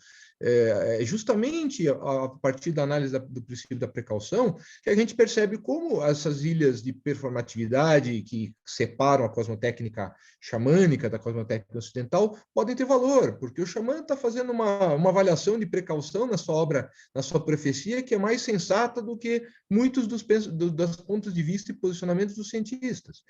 Speaker 1: Justamente a partir da análise do princípio da precaução que a gente percebe como essas ilhas de performatividade que separam a cosmotécnica xamânica da cosmotécnica ocidental podem ter valor, porque o xamã está fazendo uma avaliação de precaução na sua obra, na sua profecia, que é mais sensata do que muitos dos pontos de vista e posicionamentos dos cientistas.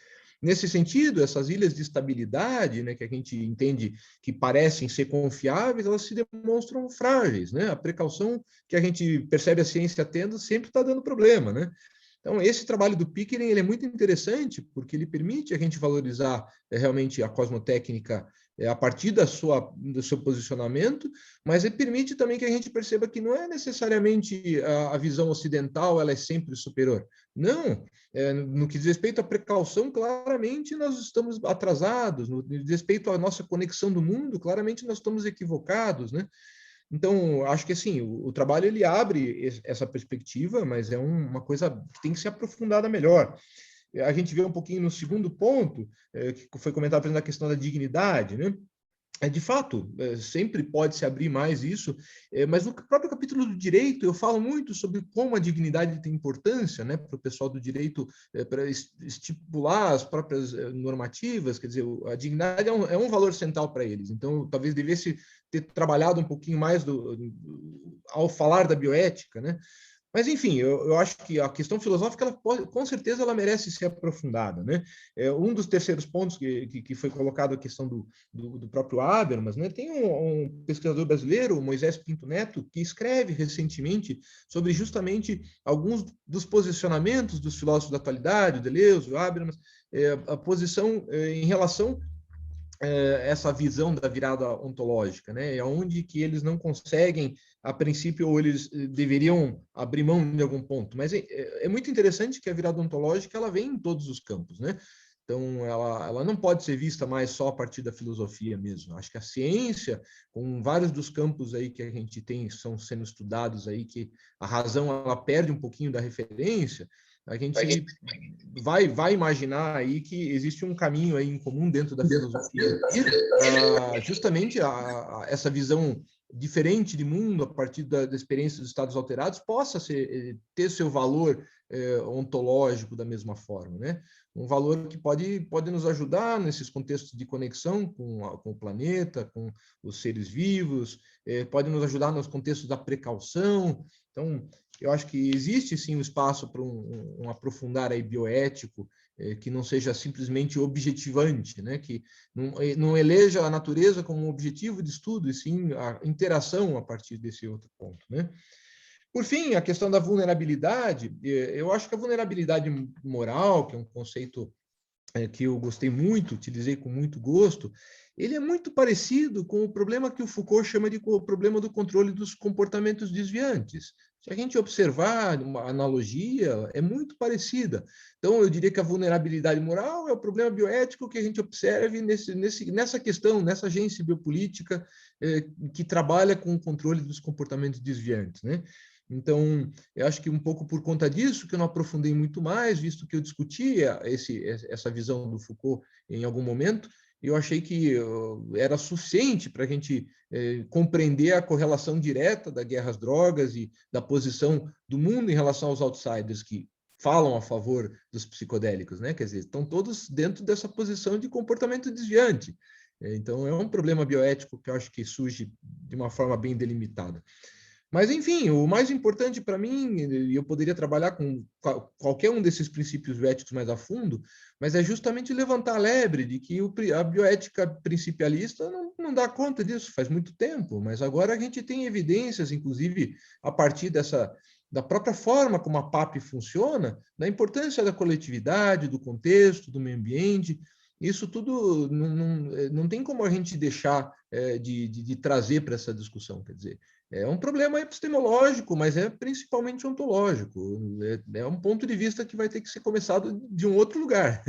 Speaker 1: Nesse sentido, essas ilhas de estabilidade, né, que a gente entende que parecem ser confiáveis, elas se demonstram frágeis, né? A precaução que a gente percebe a ciência tendo sempre está dando problema, né? Então, esse trabalho do Pickering ele é muito interessante, porque ele permite a gente valorizar realmente a cosmotécnica a partir do seu posicionamento, mas ele permite também que a gente perceba que não é necessariamente a visão ocidental ela é sempre superior. Não, no que diz respeito à precaução, claramente nós estamos atrasados, no que diz respeito à nossa conexão do mundo, claramente nós estamos equivocados, né? Então, acho que assim, o trabalho ele abre essa perspectiva, mas é uma coisa que tem que ser aprofundada melhor. A gente vê um pouquinho no segundo ponto, que foi comentado, por exemplo, a questão da dignidade, né? De fato, sempre pode se abrir mais isso, mas no próprio capítulo do direito eu falo muito sobre como a dignidade tem importância, né, para o pessoal do direito, para estipular as próprias normativas, quer dizer, a dignidade é um valor central para eles, então talvez devesse ter trabalhado um pouquinho mais ao falar da bioética, né? Mas, enfim, eu acho que a questão filosófica, com certeza, ela merece ser aprofundada, né? Um dos terceiros pontos que foi colocado a questão do próprio Habermas, né? Tem um pesquisador brasileiro, o Moisés Pinto Neto, que escreve recentemente sobre justamente alguns dos posicionamentos dos filósofos da atualidade, o Deleuze, o Habermas, a posição em relação essa visão da virada ontológica, né? É onde que eles não conseguem, a princípio, ou eles deveriam abrir mão de algum ponto. Mas é muito interessante que a virada ontológica ela vem em todos os campos, né? Então, ela não pode ser vista mais só a partir da filosofia mesmo. Acho que a ciência, com vários dos campos aí que a gente tem, são sendo estudados aí, que a razão ela perde um pouquinho da referência, a gente vai imaginar aí que existe um caminho aí em comum dentro da filosofia, justamente essa visão diferente de mundo a partir da experiência dos estados alterados possa ter seu valor ontológico da mesma forma, né? Um valor que pode nos ajudar nesses contextos de conexão com o planeta, com os seres vivos, pode nos ajudar nos contextos da precaução. Então, eu acho que existe sim um espaço para um aprofundar aí bioético, que não seja simplesmente objetivante, né? Que não eleja a natureza como um objetivo de estudo, e sim a interação a partir desse outro ponto, né? Por fim, a questão da vulnerabilidade, eu acho que a vulnerabilidade moral, que é um conceito que eu gostei muito, utilizei com muito gosto, ele é muito parecido com o problema que o Foucault chama de problema do controle dos comportamentos desviantes. Se a gente observar uma analogia, é muito parecida. Então, eu diria que a vulnerabilidade moral é o problema bioético que a gente observa nessa questão, nessa agência biopolítica que trabalha com o controle dos comportamentos desviantes, né? Então, eu acho que um pouco por conta disso que eu não aprofundei muito mais, visto que eu discutia essa visão do Foucault em algum momento, eu achei que era suficiente para a gente compreender a correlação direta da guerra às drogas e da posição do mundo em relação aos outsiders que falam a favor dos psicodélicos, né? Quer dizer, estão todos dentro dessa posição de comportamento desviante. Então, é um problema bioético que eu acho que surge de uma forma bem delimitada. Mas, enfim, o mais importante para mim, e eu poderia trabalhar com qualquer um desses princípios éticos mais a fundo, mas é justamente levantar a lebre de que a bioética principialista não dá conta disso faz muito tempo, mas agora a gente tem evidências, inclusive, a partir da própria forma como a PAP funciona, da importância da coletividade, do contexto, do meio ambiente. Isso tudo não tem como a gente deixar de trazer para essa discussão, quer dizer, é um problema epistemológico, mas é principalmente ontológico. É um ponto de vista que vai ter que ser começado de um outro lugar.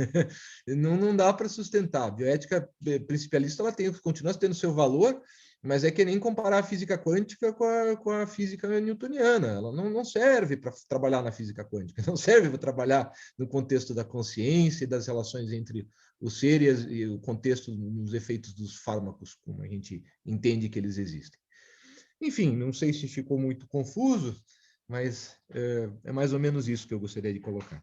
Speaker 1: Não dá para sustentar. A bioética principialista ela continua tendo seu valor, mas é que nem comparar a física quântica com a física newtoniana. Ela não serve para trabalhar na física quântica, não serve para trabalhar no contexto da consciência e das relações entre o ser e o contexto nos efeitos dos fármacos, como a gente entende que eles existem. Enfim, não sei se ficou muito confuso, mas é mais ou menos isso que eu gostaria de colocar.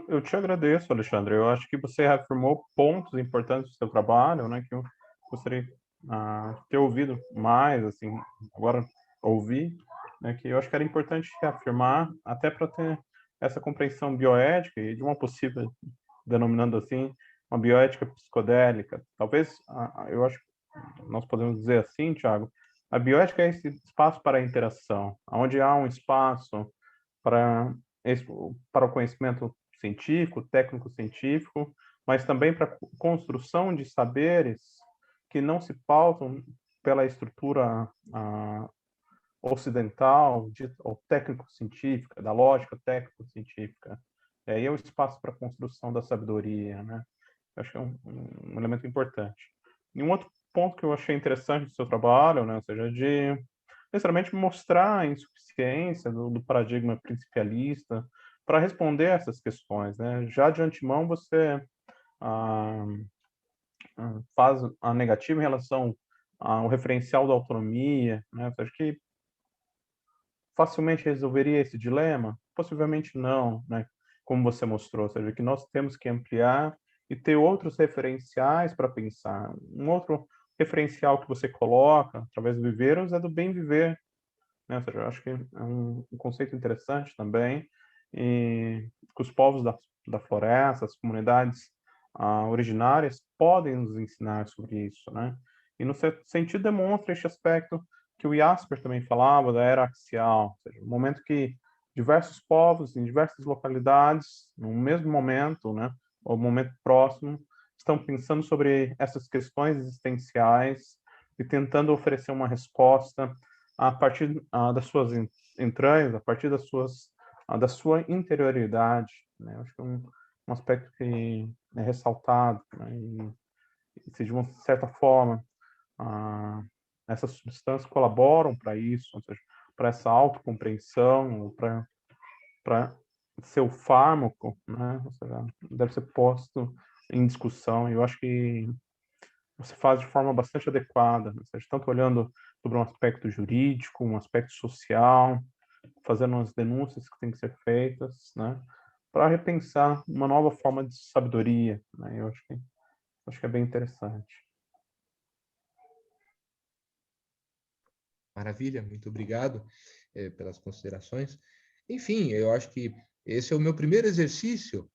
Speaker 5: Eu te agradeço, Alexandre. Eu acho que você reafirmou pontos importantes do seu trabalho, né, que eu gostaria de ter ouvido mais, assim, agora ouvir, né, que eu acho que era importante reafirmar, até para ter essa compreensão bioética e de uma possível, denominando assim, uma bioética psicodélica. Talvez, eu acho que nós podemos dizer assim, Thiago, a bioética é esse espaço para a interação, onde há um espaço para o conhecimento científico, técnico-científico, mas também para a construção de saberes que não se pautam pela estrutura ocidental ou técnico-científica, da lógica técnico-científica. E aí é o espaço para a construção da sabedoria, né? Eu acho que é um elemento importante. E um outro ponto que eu achei interessante do seu trabalho, né, ou seja, de necessariamente mostrar a insuficiência do paradigma principialista para responder a essas questões, né? Já de antemão você faz a negativa em relação ao referencial da autonomia, né? Ou seja, que facilmente resolveria esse dilema? Possivelmente não, né? Como você mostrou, ou seja, que nós temos que ampliar e ter outros referenciais para pensar. Um outro referencial que você coloca através do Viveiros é do bem viver, né? Ou seja, eu acho que é um conceito interessante também, e que os povos da floresta, as comunidades originárias podem nos ensinar sobre isso, né? E no sentido demonstra este aspecto que o Jasper também falava da era axial, ou seja, o momento que diversos povos em diversas localidades, no mesmo momento, né, ou momento próximo, estão pensando sobre essas questões existenciais e tentando oferecer uma resposta a partir das suas entranhas, a partir da sua interioridade, né? Acho que é um aspecto que é ressaltado, né? E se de uma certa forma essas substâncias colaboram para isso, ou seja, para essa autocompreensão, para seu fármaco, né? Ou seja, deve ser posto em discussão. E eu acho que você faz de forma bastante adequada, né? Ou seja, tanto olhando sobre um aspecto jurídico, um aspecto social, fazendo umas denúncias que têm que ser feitas, né? Para repensar uma nova forma de sabedoria, né? Eu acho que é bem interessante.
Speaker 1: Maravilha, muito obrigado pelas considerações. Enfim, eu acho que esse é o meu primeiro exercício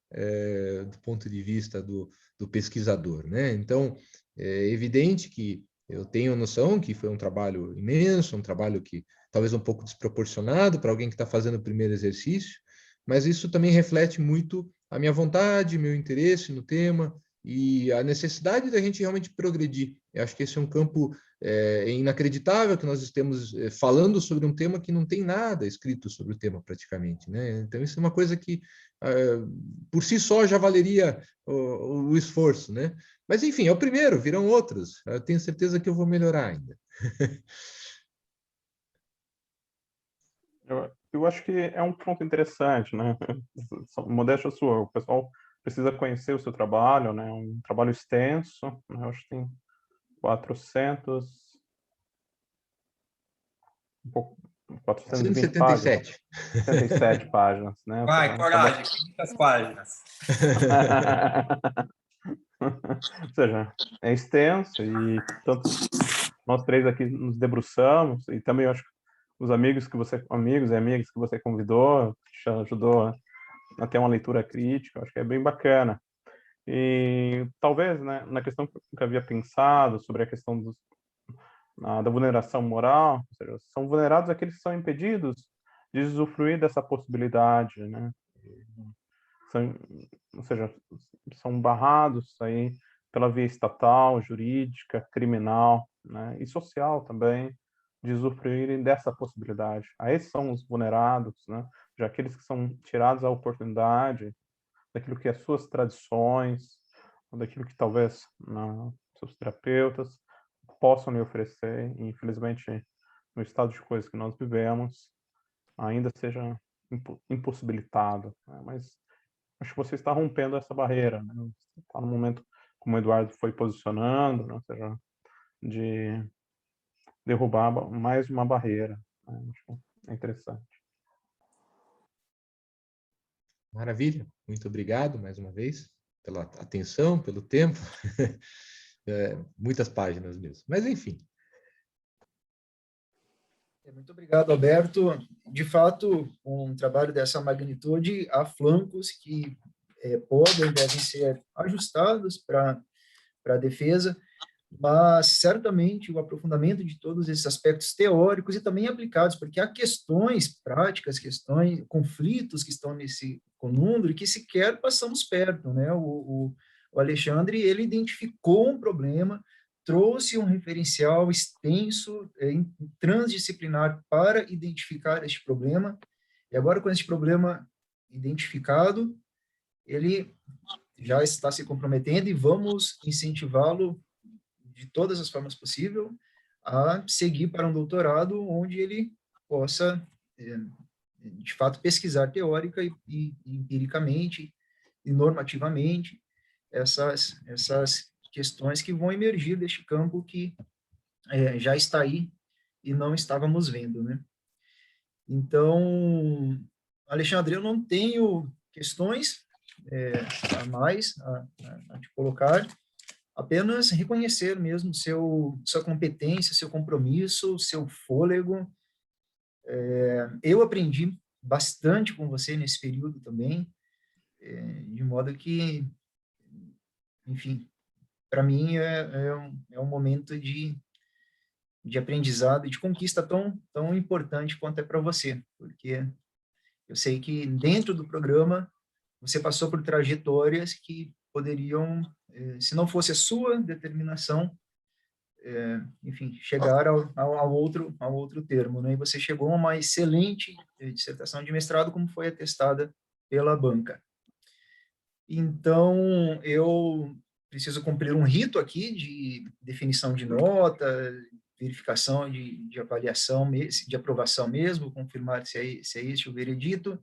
Speaker 1: do ponto de vista do pesquisador, né? Então, é evidente que eu tenho noção que foi um trabalho imenso, um trabalho que talvez um pouco desproporcionado para alguém que está fazendo o primeiro exercício, mas isso também reflete muito a minha vontade, meu interesse no tema e a necessidade da gente realmente progredir. Eu acho que esse é um campo inacreditável que nós estamos falando sobre um tema que não tem nada escrito sobre o tema praticamente, né? Então isso é uma coisa que por si só já valeria o esforço, né? Mas enfim, é o primeiro, virão outros. Eu tenho certeza que eu vou melhorar ainda.
Speaker 5: Eu acho que é um ponto interessante, né? Modéstia sua, o pessoal precisa conhecer o seu trabalho, né? Um trabalho extenso, né? Eu acho que tem 420 páginas,
Speaker 1: 177.
Speaker 5: 77 páginas, né?
Speaker 4: Vai, coragem, 500 páginas.
Speaker 5: Ou seja, é extenso e tanto nós três aqui nos debruçamos, e também eu acho que os amigos e amigas que você convidou, te ajudou a ter uma leitura crítica, eu acho que é bem bacana. E talvez, né, na questão que eu havia pensado sobre a questão da vulneração moral, ou seja, são vulnerados aqueles que são impedidos de usufruir dessa possibilidade, né? Ou seja, são barrados aí pela via estatal, jurídica, criminal, né, e social também, de usufruírem dessa possibilidade. Aí esses são os vulnerados, né, já aqueles que são tirados a oportunidade daquilo que é suas tradições, daquilo que talvez seus terapeutas possam lhe oferecer, e infelizmente no estado de coisas que nós vivemos, ainda seja impossibilitado, né? Mas acho que você está rompendo essa barreira, né? Você está no momento, como o Eduardo foi posicionando, né? Ou seja, de derrubar mais uma barreira, né? Acho que é interessante.
Speaker 1: Maravilha, muito obrigado mais uma vez pela atenção, pelo tempo. Muitas páginas mesmo, mas enfim.
Speaker 3: Muito obrigado, Alberto. De fato, um trabalho dessa magnitude, há flancos que podem, devem ser ajustados para a defesa, mas certamente o aprofundamento de todos esses aspectos teóricos e também aplicados, porque há questões práticas, conflitos que estão nesse conundro e que sequer passamos perto, né? O Alexandre, ele identificou um problema, trouxe um referencial extenso, transdisciplinar para identificar este problema, e agora com este problema identificado, ele já está se comprometendo e vamos incentivá-lo de todas as formas possíveis a seguir para um doutorado onde ele possa, de fato, pesquisar teórica e empiricamente e normativamente essas questões que vão emergir deste campo que já está aí e não estávamos vendo, né? Então, Alexandre, eu não tenho questões a mais a te colocar, apenas reconhecer mesmo sua competência, seu compromisso, seu fôlego. Eu aprendi bastante com você nesse período também, de modo que, enfim, para mim é um momento de aprendizado e de conquista tão importante quanto é para você, porque eu sei que dentro do programa você passou por trajetórias que poderiam, se não fosse a sua determinação, enfim, chegar ao outro termo, né? E você chegou a uma excelente dissertação de mestrado, como foi atestada pela banca. Então, eu preciso cumprir um rito aqui de definição de nota, verificação de avaliação, de aprovação mesmo, confirmar se é este o veredito.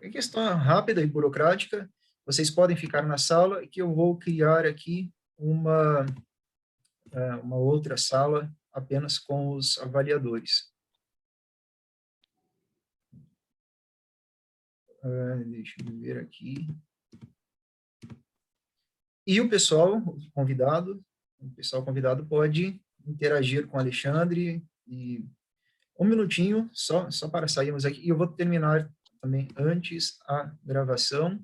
Speaker 3: É questão rápida e burocrática. Vocês podem ficar na sala, que eu vou criar aqui uma outra sala apenas com os avaliadores. Deixa eu ver aqui. E o pessoal convidado pode interagir com o Alexandre. E um minutinho, só para sairmos aqui. E eu vou terminar também antes a gravação.